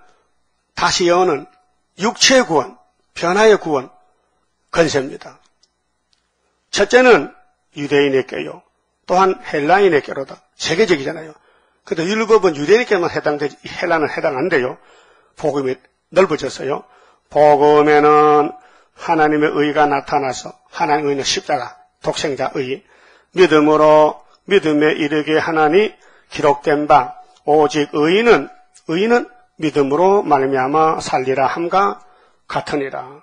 Speaker 1: 다시 여는 육체의 구원, 변화의 구원, 건세입니다. 첫째는 유대인에게요. 또한 헬라인에게로다. 세계적이잖아요. 근데 율법은 유대인에게만 해당되지 헬라는 해당 안 돼요. 복음이 넓어졌어요. 복음에는 하나님의 의가 나타나서 하나님의 의는 십자가, 독생자 의, 믿음으로 믿음에 이르게 하나니 기록된 바 오직 의인은 믿음으로 말미암아 살리라 함과 같으니라.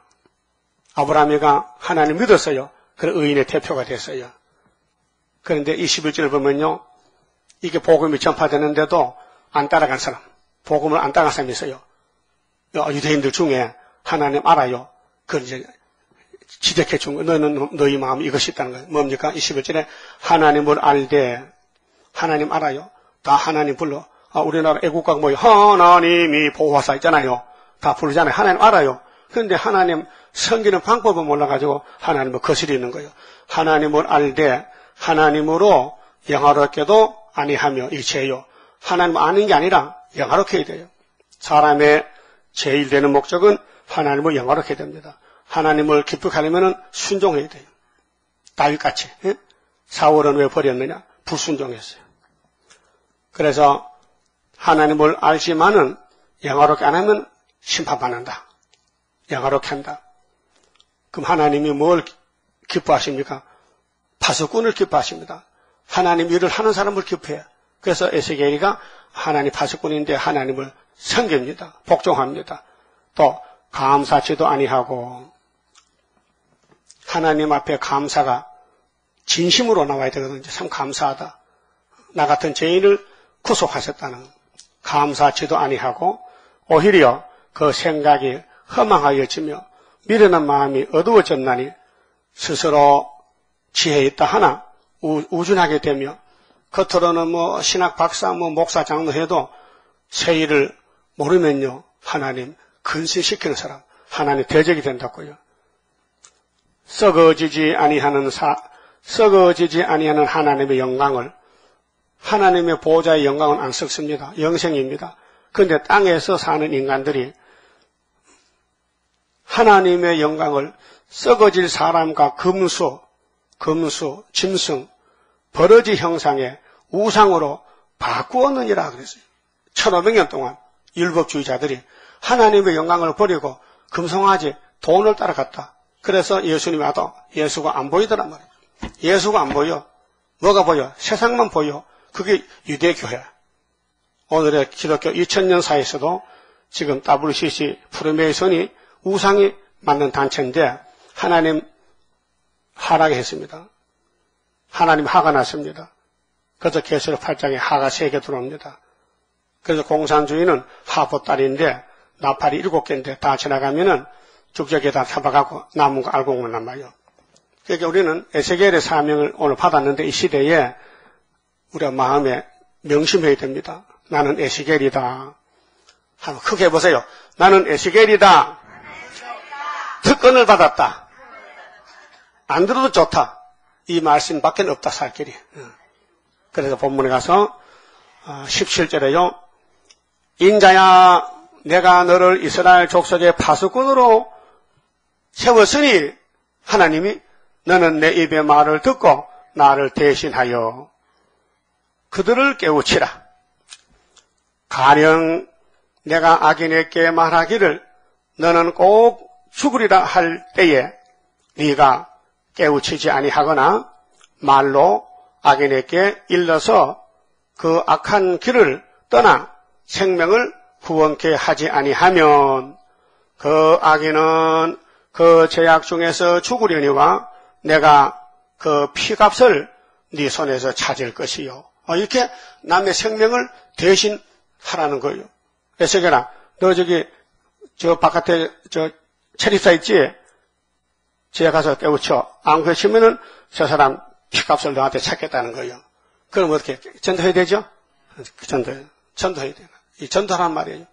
Speaker 1: 아브라함이가 하나님 믿었어요. 그래서 의인의 대표가 됐어요. 그런데 21절 보면요. 이게 복음이 전파되는데도 안 따라간 사람, 복음을 안 따라간 사람이 있어요. 유대인들 중에 하나님 알아요. 그걸 이제 지적해 준 거. 너희 마음이 이것이 있다는 거예요. 뭡니까? 21절에 하나님을 알되 하나님 알아요. 다 하나님 불러. 우리나라 애국가 뭐예요? 하나님이 보호하사 있잖아요. 다 부르잖아요. 하나님 알아요. 그런데 하나님 섬기는 방법은 몰라가지고 하나님을 거스리는 거예요. 하나님을 알되 하나님으로 영화롭게도 아니하며 이 죄요. 하나님 아는 게 아니라 영화롭게 해야 돼요. 사람의 제일 되는 목적은 하나님을 영화롭게 됩니다. 하나님을 기쁘게 하려면 순종해야 돼요. 다윗같이. 사울은 왜 버렸느냐? 불순종했어요. 그래서 하나님을 알지만은 영화롭게 안 하면 심판받는다. 영화롭게 한다. 그럼 하나님이 뭘 기뻐하십니까? 파수꾼을 기뻐하십니다. 하나님 일을 하는 사람을 기뻐해요. 그래서 에스겔이가 하나님 파수꾼인데 하나님을 섬깁니다. 복종합니다. 또 감사치도 아니하고 하나님 앞에 감사가 진심으로 나와야 되거든요. 참 감사하다. 나 같은 죄인을 구속하셨다는 감사치도 아니하고 오히려 그 생각이 허망하여지며 미련한 마음이 어두워졌나니 스스로 지혜 있다 하나 우준하게 되며 겉으로는 뭐 신학 박사 목사 장로 해도 세일을 모르면요 하나님 근신시키는 사람 하나님 대적이 된다고요. 썩어지지 아니하는 하나님의 영광을, 하나님의 보호자의 영광은 안 썩습니다. 영생입니다. 그런데 땅에서 사는 인간들이 하나님의 영광을 썩어질 사람과 금수, 짐승, 버러지 형상의 우상으로 바꾸었느니라 그랬어요. 1500년 동안 율법주의자들이 하나님의 영광을 버리고 금송아지, 돈을 따라갔다. 그래서 예수님이 와도 예수가 안 보이더란 말이에요. 예수가 안 보여. 뭐가 보여? 세상만 보여. 그게 유대교회야. 오늘의 기독교 2000년 사이에서도 지금 WCC 프리메이슨이 우상이 맞는 단체인데 하나님 하라게 했습니다. 하나님 하가 났습니다. 그래서 계시록 8장에 하가 3개 들어옵니다. 그래서 공산주의는 하보딸인데 나팔이 7개인데 다 지나가면은 죽적에다 잡아가고 남은 거 알고 온단 말이에요. 그러니까 우리는 에스겔의 사명을 오늘 받았는데 이 시대에 우리가 마음에 명심해야 됩니다. 나는 에스겔이다. 한번 크게 해보세요. 나는 에스겔이다. 특권을 받았다. 안 들어도 좋다. 이 말씀밖에 없다, 살 길이. 그래서 본문에 가서 17절에요. 인자야, 내가 너를 이스라엘 족속의 파수꾼으로 세웠으니 하나님이 너는 내 입의 말을 듣고 나를 대신하여 그들을 깨우치라. 가령 내가 악인에게 말하기를 너는 꼭 죽으리라 할 때에 네가 깨우치지 아니하거나 말로 악인에게 일러서 그 악한 길을 떠나 생명을 구원케 하지 아니하면 그 악인은 그 죄악 중에서 죽으려니와 내가 그 피값을 네 손에서 찾을 것이요. 이렇게 남의 생명을 대신 하라는 거예요. 에스겔아, 너 저 바깥에 체리사 있지? 집에 가서 깨우쳐. 안 그러시면은 저 사람 피값을 너한테 찾겠다는 거예요. 그럼 어떻게 전도해야 되죠? 전도해야 돼요. 이 전도란 말이에요.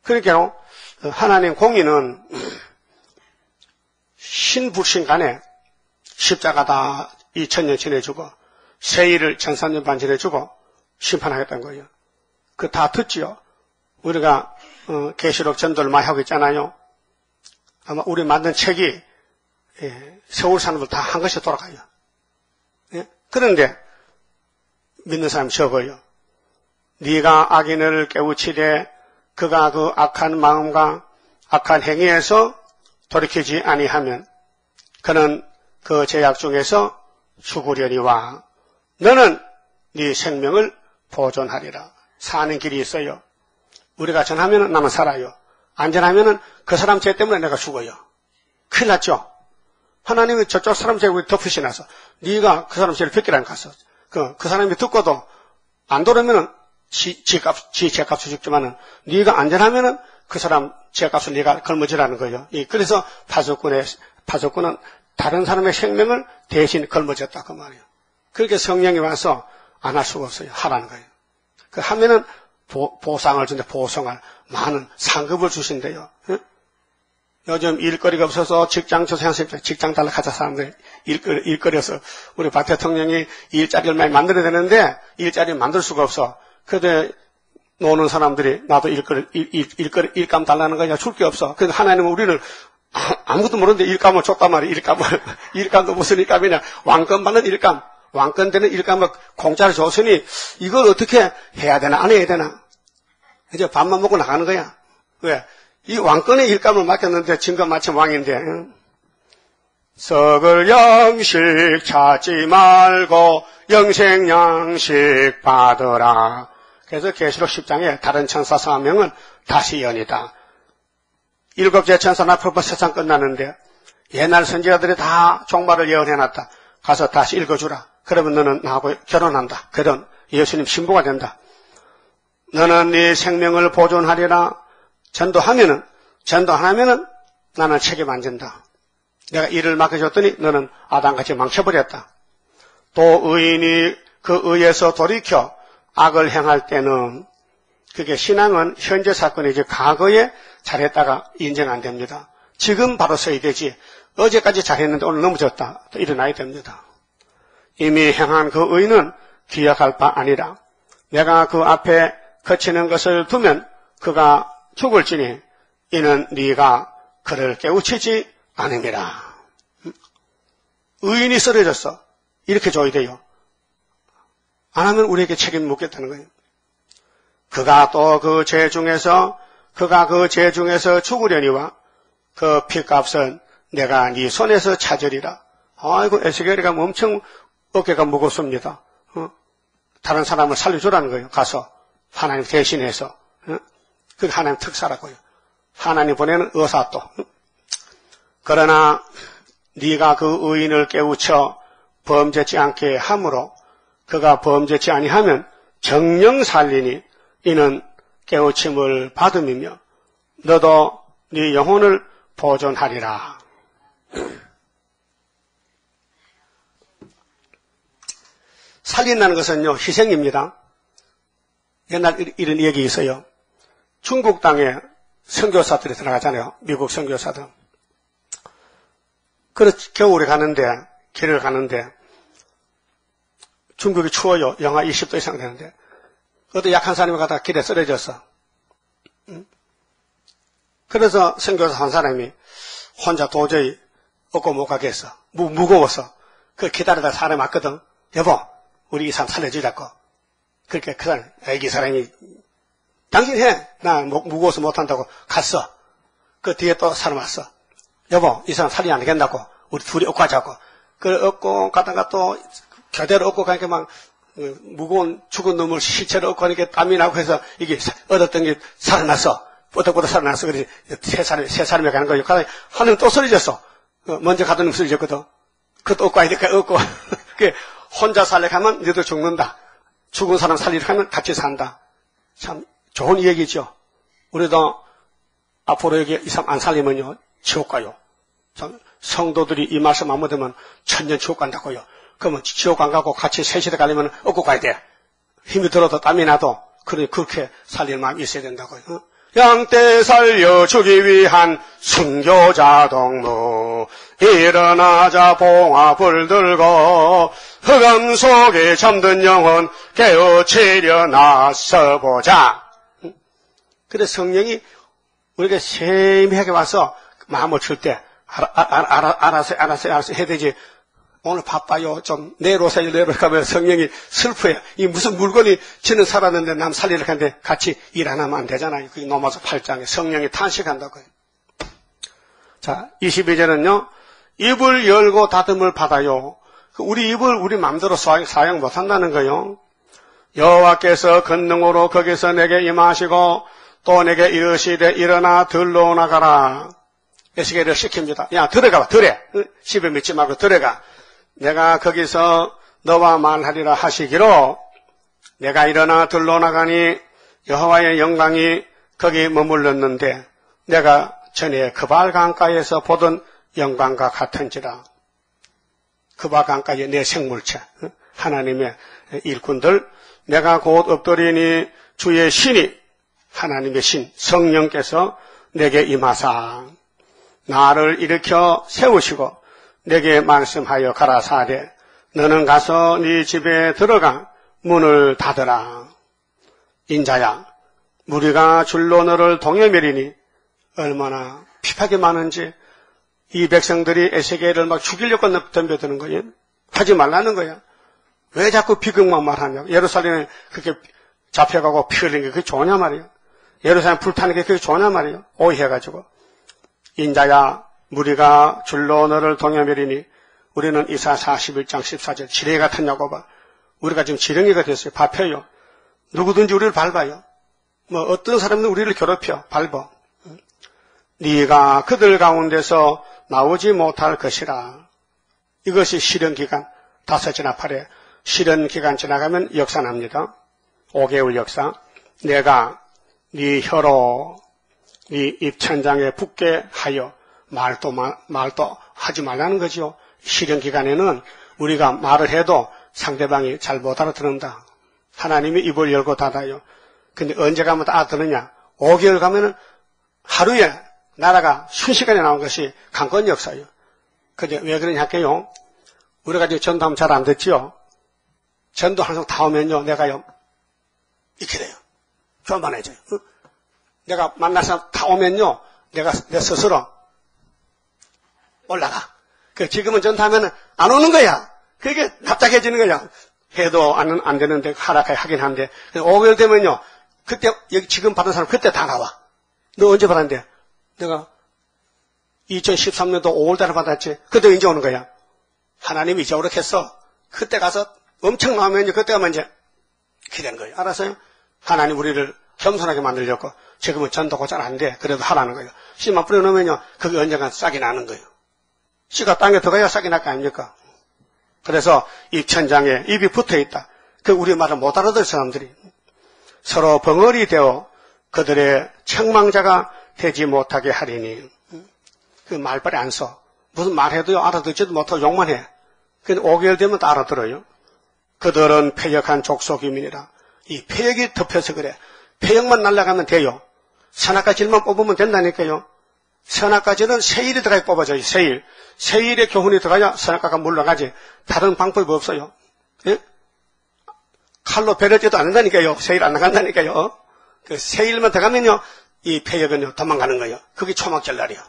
Speaker 1: 그러니까 하나님 공의는 신불신 간에 십자가다 2000년 지내주고 세일을 1300년 반 지내주고 심판하겠다는 거예요. 그 다 듣지요. 우리가 계시록 전도를 많이 하고 있잖아요. 아마 우리 만든 책이 세월 사람들 다 한 것이 돌아가요. 예? 그런데 믿는 사람이 적어요. 네가 악인을 깨우치되 그가 그 악한 마음과 악한 행위에서 돌이키지 아니하면 그는 그 죄악 중에서 죽으려니와 너는 네 생명을 보존하리라. 사는 길이 있어요. 우리가 전하면 나만 살아요. 안 전하면 그 사람 죄 때문에 내가 죽어요. 큰일 났죠? 하나님이 저쪽 사람 죄를 덮으시나서 네가 그 사람 죄를 뺏기라는 가서 그 사람이 듣고도 안 돌으면은 지 죄값을 죽지만은 네가 안 전하면은 그 사람 죄값을 네가 걸머지라는 거예요. 그래서 파수꾼은 다른 사람의 생명을 대신 걸머졌다 그 말이에요. 그렇게 성령이 와서 안 할 수가 없어요. 하라는 거예요. 그 하면은 보상을 준대. 보상을 많은 상급을 주신대요. 응? 요즘 일거리가 없어서 직장 달러 가자 사람들 일거리여서 우리 박 대통령이 일자리를 많이 만들어야 되는데 일자리를 만들 수가 없어. 그런데 노는 사람들이 나도 일감 달라는 거냐 줄 게 없어. 그래서 하나님은 우리를 아무것도 모르는데 일감을 줬단 말이야. 일감도 무슨 일감이냐. 왕권 받는 일감. 왕권 되는 일감을 공짜로 줬으니 이걸 어떻게 해야 되나 안 해야 되나. 이제 밥만 먹고 나가는 거야. 왜? 이 왕권의 일감을 맡겼는데 지금 마침 왕인데. 썩을 양식 찾지 말고 영생 양식 받으라. 그래서 계시록 10장에 다른 천사 사명은 다시 연이다. 7째 천사 앞으로 세상 끝나는데 옛날 선지자들이 다 종말을 예언해놨다. 가서 다시 읽어주라. 그러면 너는 나하고 결혼한다. 결혼. 예수님 신부가 된다. 너는 네 생명을 보존하리라. 전도하면은 나는 책임 안 진다. 내가 일을 맡겨줬더니 너는 아담같이 망쳐버렸다. 또 의인이 그 의에서 돌이켜 악을 행할 때는 그게 신앙은 현재 사건이지 과거의 잘했다가 인정 안 됩니다. 지금 바로 서야 되지. 어제까지 잘했는데 오늘 넘어졌다. 또 일어나야 됩니다. 이미 행한 그 의는 기억할 바 아니라 내가 그 앞에 거치는 것을 두면 그가 죽을지니 이는 네가 그를 깨우치지 않음이라. 의인이 쓰러졌어. 이렇게 줘야 돼요. 안 하면 우리에게 책임 묻겠다는 거예요. 그가 그 죄 중에서 죽으려니와 그 피값은 내가 네 손에서 찾으리라. 아이고, 에스겔이가 엄청 어깨가 무겁습니다. 다른 사람을 살려주라는 거예요. 가서 하나님 대신해서. 그게 하나님 특사라고요. 하나님 보내는 의사 또. 그러나 네가 그 의인을 깨우쳐 범죄치 않게 함으로 그가 범죄치 아니하면 정령 살리니 이는 깨우침을 받음이며 너도 네 영혼을 보존하리라. 살린다는 것은요, 희생입니다. 옛날 이런 얘기 있어요. 중국 땅에 선교사들이 들어가잖아요. 미국 선교사들. 겨울에 길을 가는데, 중국이 추워요. 영하 20도 이상 되는데, 어떤 약한 사람이 가다가 길에 쓰러졌어. 그래서 선교사 한 사람이 혼자 도저히 얻고 못 가겠어. 무거워서. 기다리다 사람이 왔거든. 여보, 우리 이 사람 살려주자고. 그렇게 그 사람, 애기 사람이, 당신 해! 나 무거워서 못한다고 갔어. 그 뒤에 또 사람 왔어. 여보, 이 사람 살리면 안 되겠다고. 우리 둘이 얻고 가자고. 그걸 얻고 가다가 또 교대로 얻고 가니까 막 무거운 죽은 놈을 실체로 얻고 하니까 땀이 나고 해서 이게 얻었던 게 살아났어. 뽀득뽀득 살아났어. 그래서 세 사람이 가는 거예요. 하늘은 또 쓰러졌어. 먼저 가던 놈 쓰러졌거든. 그것도 얻고 와야 되니까 얻고. 혼자 살려고 하면 너도 죽는다. 죽은 사람 살리려고 하면 같이 산다. 참 좋은 얘기죠. 우리도 앞으로 여기 이 사람 안 살리면요, 지옥 가요. 성도들이 이 말씀 안 못하면 천년 지옥 간다고요. 그러면 지옥 안 가고 같이 셋이서 가려면 얻고 가야 돼. 힘이 들어도 땀이 나도 그렇게 살릴 마음이 있어야 된다고요. 양떼 살려주기 위한 순교자 동무 일어나자 봉합을 들고 흑암 속에 잠든 영혼 깨우치려 나서보자. 그래서 성령이 우리가 세미하게 와서 마음을 줄 때 알아서 해야 되지. 오늘 바빠요. 좀 내려오세요. 내려가면 성령이 슬퍼요. 이 무슨 물건이 지는 살았는데 남 살리려고 하는데 같이 일 안 하면 안 되잖아요. 그게 넘어서 8장에 성령이 탄식한다고요. 자, 22절은요. 입을 열고 다듬을 받아요. 우리 입을 우리 마음대로 사용 못한다는 거예요. 여호와께서 권능으로 거기서 내게 임하시고 또 내게 이르시되 일어나 들러 나가라. 에스겔을 시킵니다. 야, 들어가봐, 집에 믿지 말고 들어가. 내가 거기서 너와 말하리라 하시기로 내가 일어나 들러 나가니 여호와의 영광이 거기 머물렀는데 내가 전에 그발 강가에서 보던 영광과 같은지라. 그발 강가의 내 생물체, 하나님의 일꾼들, 내가 곧 엎드리니 주의 신이, 하나님의 신, 성령께서 내게 임하사 나를 일으켜 세우시고 내게 말씀하여 가라사대 너는 가서 네 집에 들어가 문을 닫으라. 인자야, 무리가 줄로 너를 동여매리니 얼마나 핍하게 많은지 이 백성들이 에스겔을 막 죽이려고 덤벼드는 거예요. 하지 말라는 거야. 왜 자꾸 비극만 말하냐. 예루살렘에 그렇게 잡혀가고 피 흘린 게 그게 좋냐 말이야. 예루살렘 불타는 게 그게 좋냐 말이야. 오해해가지고. 인자야, 무리가 줄로 너를 동여매리니 우리는 이사 41장 14절 지렁이 같았냐고 봐. 우리가 지금 지렁이가 됐어요. 밟혀요. 누구든지 우리를 밟아요. 어떤 사람도 우리를 괴롭혀. 밟아. 네가 그들 가운데서 나오지 못할 것이라. 이것이 실현기간 5째나 8회. 실현기간 지나가면 역사납니다. 5개월 역사. 내가 네 혀로 네 입천장에 붙게 하여 말도 하지 말라는 거죠. 실현기간에는 우리가 말을 해도 상대방이 잘 못 알아듣는다. 하나님이 입을 열고 닫아요. 근데 언제 가면 다 알아듣느냐? 5개월 가면은 하루에 나라가 순식간에 나온 것이 강권 역사예요. 근데 왜 그러냐 할게요. 우리가 이제 전도하면 잘 안 듣지요. 전도 항상 다 오면요, 내가요, 이렇게 돼요. 교만해져요. 내가 만나서 다 오면요, 내 스스로 올라가. 지금은 전도하면 안 오는 거야. 그게 답답해지는 거야. 해도 안 되는데, 하긴 한데. 5개월 되면요, 그때, 여기 지금 받은 사람 그때 다 나와. 너 언제 받았는데? 내가 2013년도 5월달에 받았지. 그때 이제 오는 거야. 하나님이 이제 오렇게 했어. 그때 가서 엄청 나오면 그때 가면 이제 이렇게 되는 거예요. 알았어요? 하나님 우리를 겸손하게 만들려고 지금은 전도가 잘 안 돼. 그래도 하라는 거예요. 씨만 뿌려놓으면요, 그게 언젠간 싹이 나는 거예요. 씨가 땅에 들어가야 싹이 날 거 아닙니까? 그래서 입 천장에 입이 붙어 있다. 그 우리 말을 못 알아들 사람들이 서로 벙어리 되어 그들의 책망자가 되지 못하게 하리니. 그 말빨이 안 써. 무슨 말해도요, 알아듣지도 못하고 욕만 해. 근데 5개월 되면 다 알아들어요. 그들은 패역한 족속이민이라. 이 패역이 덮여서 그래. 패역만 날아가면 돼요. 선악과질만 뽑으면 된다니까요. 선악과질은 세일이 들어가야 뽑아져요. 세일의 교훈이 들어가야 선악과가 물러가지. 다른 방법이 없어요. 예? 칼로 베를 째도 안 된다니까요. 세일 안 나간다니까요. 그 세일만 들어가면요, 이 패역은요, 도망가는 거예요. 그게 초막절날이요.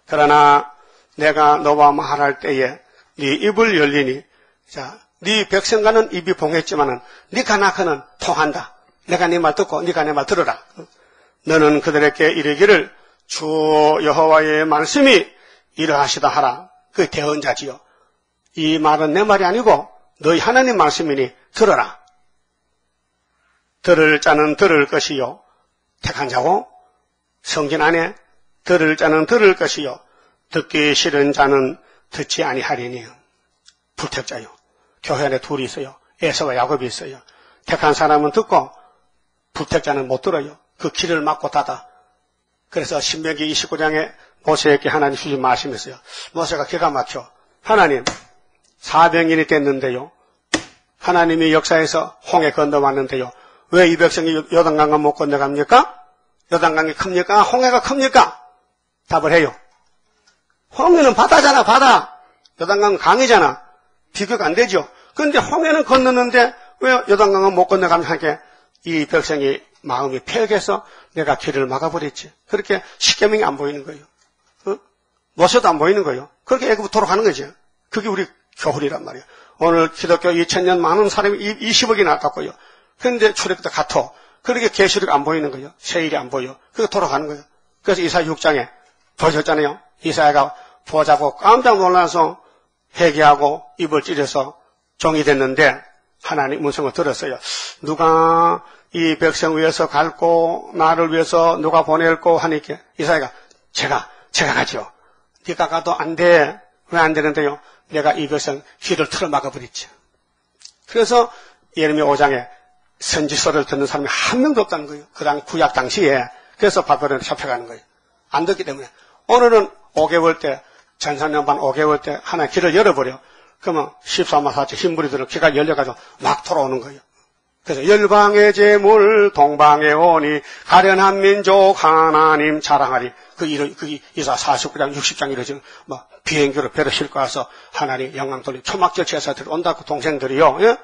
Speaker 1: 그러나 내가 너와 말할 때에 네 입을 열리니, 자, 네 백성과는 입이 봉했지만은 네가 나커는 통한다. 내가 네 말 듣고 네가 내 말 들으라. 너는 그들에게 이르기를 주 여호와의 말씀이 이러하시다 하라. 그 대언자지요. 이 말은 내 말이 아니고 너희 하나님 말씀이니 들어라. 들을 자는 들을 것이요. 택한 자고 성진 안에 들을 자는 들을 것이요. 듣기 싫은 자는 듣지 아니하리니. 불택자요. 교회 안에 둘이 있어요. 에서와 야곱이 있어요. 택한 사람은 듣고 불택자는 못 들어요. 그 길을 막고 닫아. 그래서 신명기 29장에 모세에게 하나님 주신 말씀이 있어요. 모세가 기가 막혀. 하나님 400년이 됐는데요. 하나님이 역사에서 홍해 건너왔는데요. 왜 이 백성이 요단강을 못 건너갑니까? 요단강이 큽니까? 홍해가 큽니까? 답을 해요. 홍해는 바다잖아, 바다. 요단강은 강이잖아. 비교가 안 되죠. 그런데 홍해는 건너는데 왜 요단강은 못 건너가면 하게 이 백성이 마음이 패역해서 내가 길을 막아버렸지. 그렇게 십계명이 안 보이는 거예요. 모세도 안 보이는 거예요. 그렇게 애굽으로 가는 거죠. 그게 우리 교훈이란 말이에요. 오늘 기독교 2000년 많은 사람이 20억이 나왔다고요. 그런데 출애굽도 같아. 그렇게 계시록 안 보이는 거예요. 세일이 안 보여. 그게 돌아가는 거예요. 그래서 이사야 6장에 보셨잖아요. 이사야가 보자고 깜짝 놀라서 회개하고 입을 찢어서 종이 됐는데 하나님 문성을 들었어요. 누가 이 백성 위해서 갈고 나를 위해서 누가 보낼고 하니까 이사야가 제가 가죠. 네가 가도 안 돼. 왜 안 되는데요? 내가 이 백성 길을 틀어 막아버렸지. 그래서 예레미야 5장에 선지서를 듣는 사람이 한 명도 없다는 거예요. 그 당 구약 당시에. 그래서 바벨론에 잡혀가는 거예요. 안 듣기 때문에. 오늘은 5개월 때, 전산년반 5개월 때 하나 길을 열어버려. 그러면 14마사치 흰부리들은 귀가 열려가지고 막 돌아오는 거예요. 그래서 열방의 재물 동방에 오니 가련한 민족 하나님 자랑하리. 그 이사 49장 60장 이러지는 비행기로 배로 싣고 와서 하나님 영광 돌리 초막절 제사들 온다고 동생들이요. 예?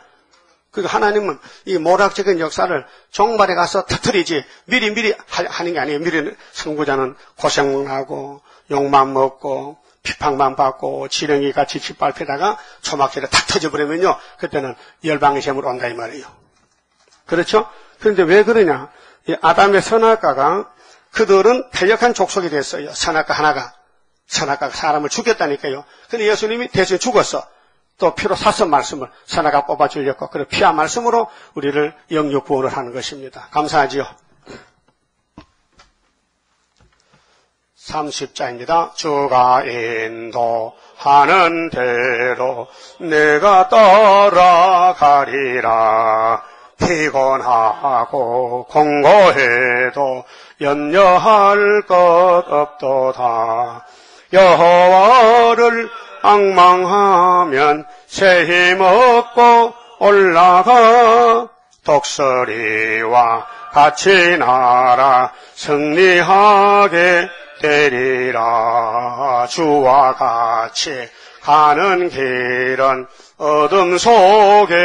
Speaker 1: 그러니까 하나님은 이 모락적인 역사를 종말에 가서 터뜨리지 미리 하는 게 아니에요. 미리 선구자는 고생하고 욕만 먹고 비판만 받고 지렁이 같이 짓밟히다가 초막절에 탁 터져버리면요. 그때는 열방의 재물 온다 이 말이에요. 그렇죠? 그런데 왜 그러냐? 이 아담의 선악과가 그들은 패역한 족속이 됐어요. 선악과 하나가. 선악과가 사람을 죽였다니까요. 근데 예수님이 대신 죽었어. 또 피로 사서 말씀을 선악과 뽑아주려고. 그래 피와 말씀으로 우리를 영육 구원을 하는 것입니다. 감사하지요. 30자입니다. 주가 인도하는 대로 내가 따라가리라. 피곤하고 공고해도 염려할 것 없도다. 여호와를 앙망하면 새 힘 얻고 올라가 독수리와 같이 날아 승리하게 되리라. 주와 같이 가는 길은 어둠 속에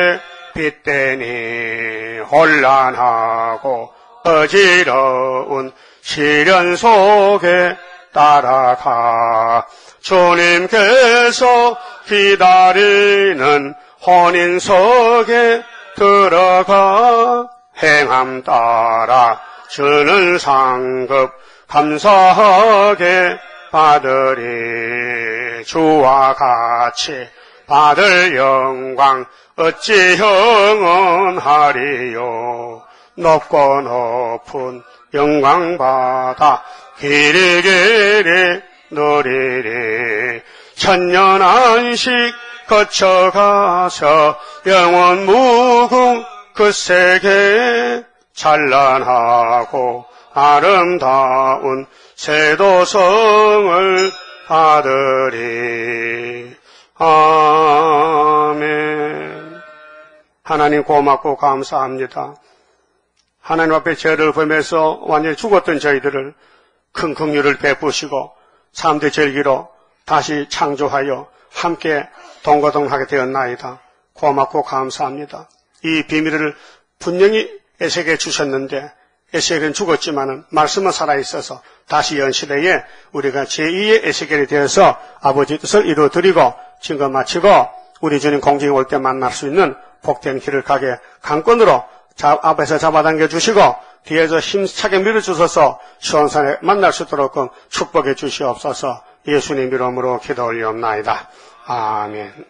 Speaker 1: 빛되니 혼란하고 어지러운 시련 속에 따라가 주님께서 기다리는 혼인석에 들어가 행함 따라 주는 상급 감사하게 받으리. 주와 같이 받을 영광 어찌 형언하리요. 높고 높은 영광 받아 길이길이 누리리. 천년 안식 거쳐가서 영원 무궁 그 세계 찬란하고 아름다운 세도성을 받으리. 아멘. 하나님 고맙고 감사합니다. 하나님 앞에 죄를 범해서 완전히 죽었던 저희들을 큰 긍휼을 베푸시고 3대 절기로 다시 창조하여 함께 동거동하게 되었나이다. 고맙고 감사합니다. 이 비밀을 분명히 에세겔에 주셨는데 에세겔은 죽었지만은 말씀은 살아있어서 다시 연시대에 우리가 제2의 에세겔이 되어서 아버지 뜻을 이루어드리고 증거 마치고 우리 주님 공중에 올 때 만날 수 있는 복된 길을 가게 강권으로 앞에서 잡아당겨 주시고 뒤에서 힘차게 밀어주셔서 시온산에 만날 수 있도록 축복해 주시옵소서. 예수님 이름으로 기도 올리옵나이다. 아멘.